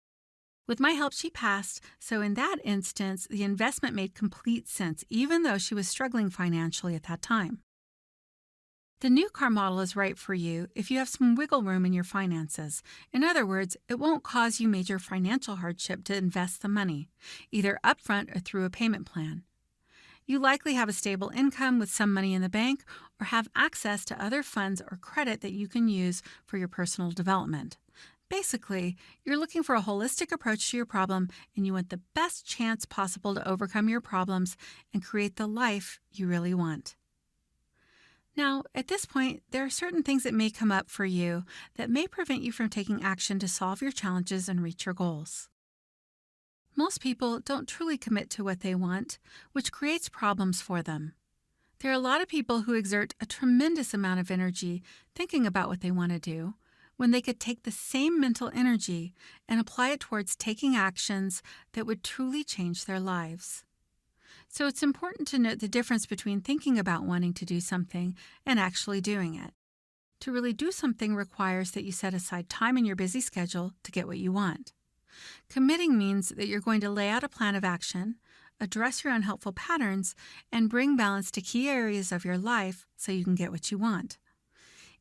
With my help, she passed, so in that instance, the investment made complete sense, even though she was struggling financially at that time. The new car model is right for you if you have some wiggle room in your finances. In other words, it won't cause you major financial hardship to invest the money, either upfront or through a payment plan. You likely have a stable income with some money in the bank or have access to other funds or credit that you can use for your personal development. Basically, you're looking for a holistic approach to your problem and you want the best chance possible to overcome your problems and create the life you really want. Now, at this point, there are certain things that may come up for you that may prevent you from taking action to solve your challenges and reach your goals. Most people don't truly commit to what they want, which creates problems for them. There are a lot of people who exert a tremendous amount of energy thinking about what they want to do, when they could take the same mental energy and apply it towards taking actions that would truly change their lives. So it's important to note the difference between thinking about wanting to do something and actually doing it. To really do something requires that you set aside time in your busy schedule to get what you want. Committing means that you're going to lay out a plan of action, address your unhelpful patterns, and bring balance to key areas of your life so you can get what you want.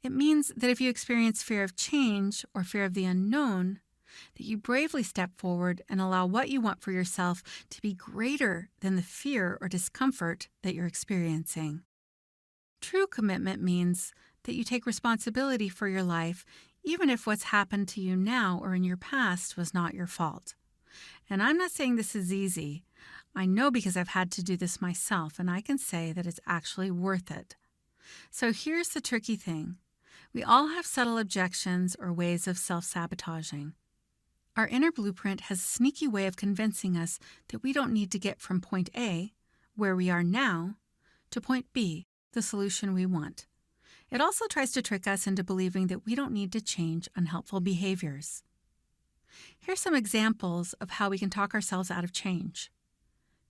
It means that if you experience fear of change or fear of the unknown, that you bravely step forward and allow what you want for yourself to be greater than the fear or discomfort that you're experiencing. True commitment means that you take responsibility for your life, even if what's happened to you now or in your past was not your fault. And I'm not saying this is easy. I know because I've had to do this myself, and I can say that it's actually worth it. So here's the tricky thing. We all have subtle objections or ways of self-sabotaging. Our inner blueprint has a sneaky way of convincing us that we don't need to get from point A, where we are now, to point B, the solution we want. It also tries to trick us into believing that we don't need to change unhelpful behaviors. Here's some examples of how we can talk ourselves out of change.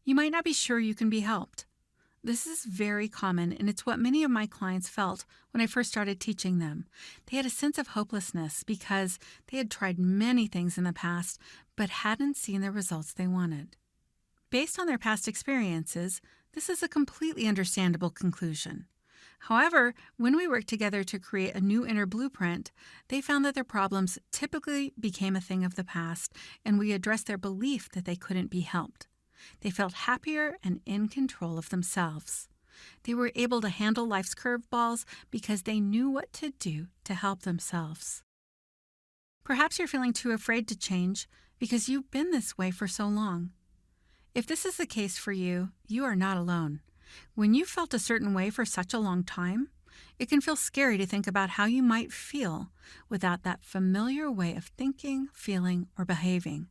You might not be sure you can be helped. This is very common, and it's what many of my clients felt when I first started teaching them. They had a sense of hopelessness because they had tried many things in the past, but hadn't seen the results they wanted. Based on their past experiences, this is a completely understandable conclusion. However, when we worked together to create a new inner blueprint, they found that their problems typically became a thing of the past, and we addressed their belief that they couldn't be helped. They felt happier and in control of themselves. They were able to handle life's curveballs because they knew what to do to help themselves. Perhaps you're feeling too afraid to change because you've been this way for so long. If this is the case for you, you are not alone. When you've felt a certain way for such a long time, it can feel scary to think about how you might feel without that familiar way of thinking, feeling, or behaving.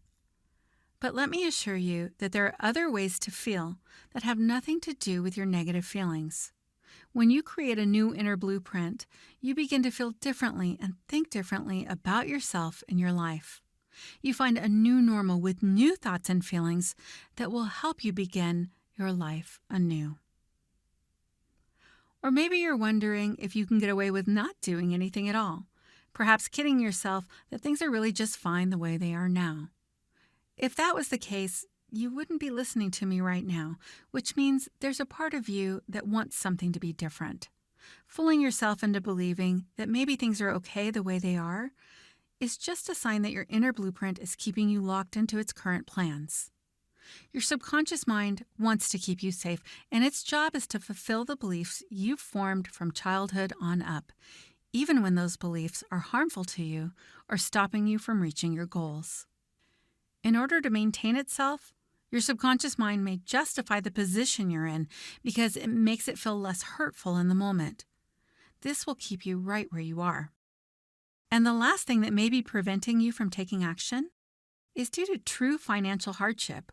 But let me assure you that there are other ways to feel that have nothing to do with your negative feelings. When you create a new inner blueprint, you begin to feel differently and think differently about yourself and your life. You find a new normal with new thoughts and feelings that will help you begin your life anew. Or maybe you're wondering if you can get away with not doing anything at all, perhaps kidding yourself that things are really just fine the way they are now. If that was the case, you wouldn't be listening to me right now, which means there's a part of you that wants something to be different. Fooling yourself into believing that maybe things are okay the way they are is just a sign that your inner blueprint is keeping you locked into its current plans. Your subconscious mind wants to keep you safe, and its job is to fulfill the beliefs you've formed from childhood on up, even when those beliefs are harmful to you or stopping you from reaching your goals. In order to maintain itself, Your subconscious mind may justify the position you're in because it makes it feel less hurtful in the moment. This will keep you right where you are. And the last thing that may be preventing you from taking action is due to true financial hardship,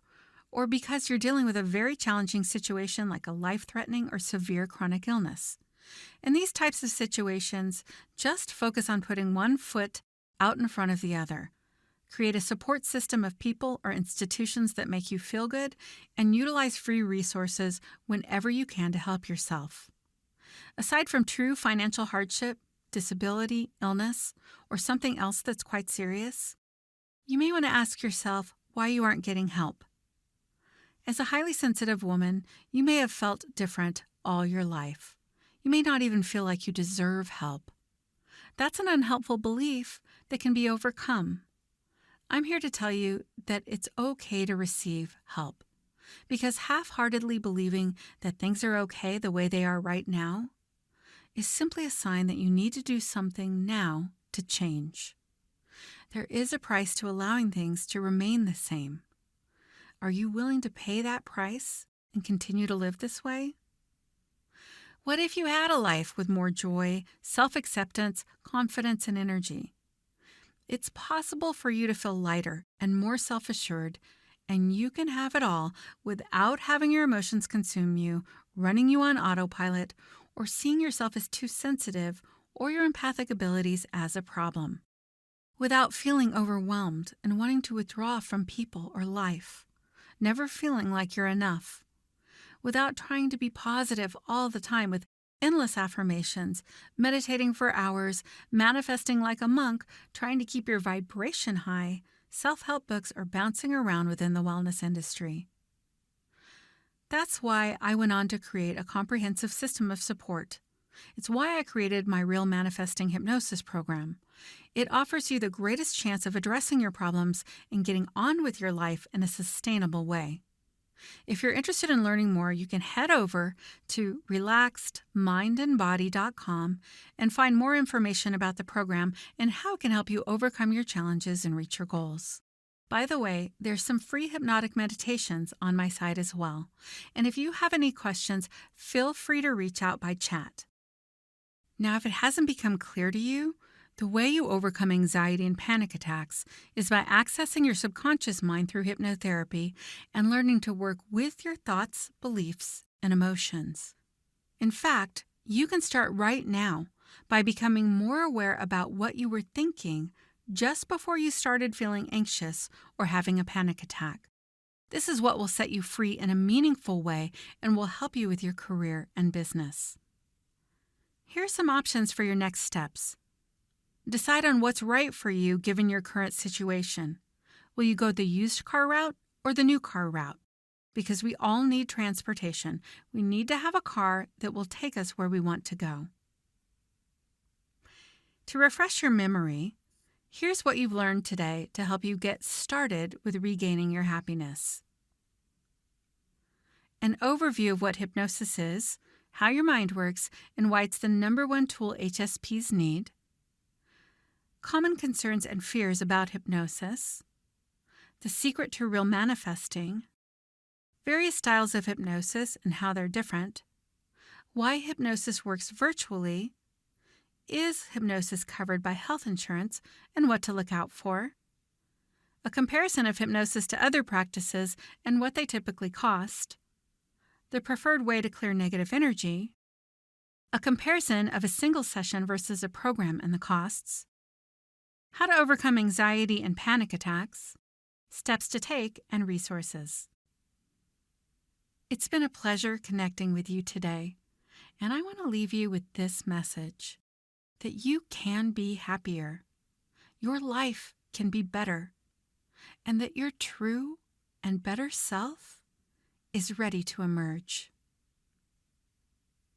or because you're dealing with a very challenging situation like a life-threatening or severe chronic illness. In these types of situations, just focus on putting one foot out in front of the other. Create a support system of people or institutions that make you feel good, and utilize free resources whenever you can to help yourself. Aside from true financial hardship, disability, illness, or something else that's quite serious, you may want to ask yourself why you aren't getting help. As a highly sensitive woman, you may have felt different all your life. You may not even feel like you deserve help. That's an unhelpful belief that can be overcome. I'm here to tell you that it's okay to receive help, because half-heartedly believing that things are okay the way they are right now is simply a sign that you need to do something now to change. There is a price to allowing things to remain the same. Are you willing to pay that price and continue to live this way? What if you had a life with more joy, self-acceptance, confidence, and energy? It's possible for you to feel lighter and more self-assured, and you can have it all without having your emotions consume you, running you on autopilot, or seeing yourself as too sensitive or your empathic abilities as a problem. Without feeling overwhelmed and wanting to withdraw from people or life. Never feeling like you're enough. Without trying to be positive all the time with endless affirmations, meditating for hours, manifesting like a monk, trying to keep your vibration high, self-help books are bouncing around within the wellness industry. That's why I went on to create a comprehensive system of support. It's why I created my Real Manifesting Hypnosis program. It offers you the greatest chance of addressing your problems and getting on with your life in a sustainable way. If you're interested in learning more, you can head over to relaxedmindandbody.com and find more information about the program and how it can help you overcome your challenges and reach your goals. By the way, there's some free hypnotic meditations on my site as well. And if you have any questions, feel free to reach out by chat. Now, if it hasn't become clear to you, the way you overcome anxiety and panic attacks is by accessing your subconscious mind through hypnotherapy and learning to work with your thoughts, beliefs, and emotions. In fact, you can start right now by becoming more aware about what you were thinking just before you started feeling anxious or having a panic attack. This is what will set you free in a meaningful way and will help you with your career and business. Here are some options for your next steps. Decide on what's right for you given your current situation. Will you go the used car route or the new car route? Because we all need transportation. We need to have a car that will take us where we want to go. To refresh your memory, here's what you've learned today to help you get started with regaining your happiness. An overview of what hypnosis is, how your mind works, and why it's the #1 tool HSPs need. Common concerns and fears about hypnosis. The secret to real manifesting. Various styles of hypnosis and how they're different. Why hypnosis works virtually. Is hypnosis covered by health insurance and what to look out for? A comparison of hypnosis to other practices and what they typically cost. The preferred way to clear negative energy. A comparison of a single session versus a program and the costs. How to overcome anxiety and panic attacks. Steps to take and resources. It's been a pleasure connecting with you today, and I want to leave you with this message. That you can be happier, your life can be better, and that your true and better self is ready to emerge.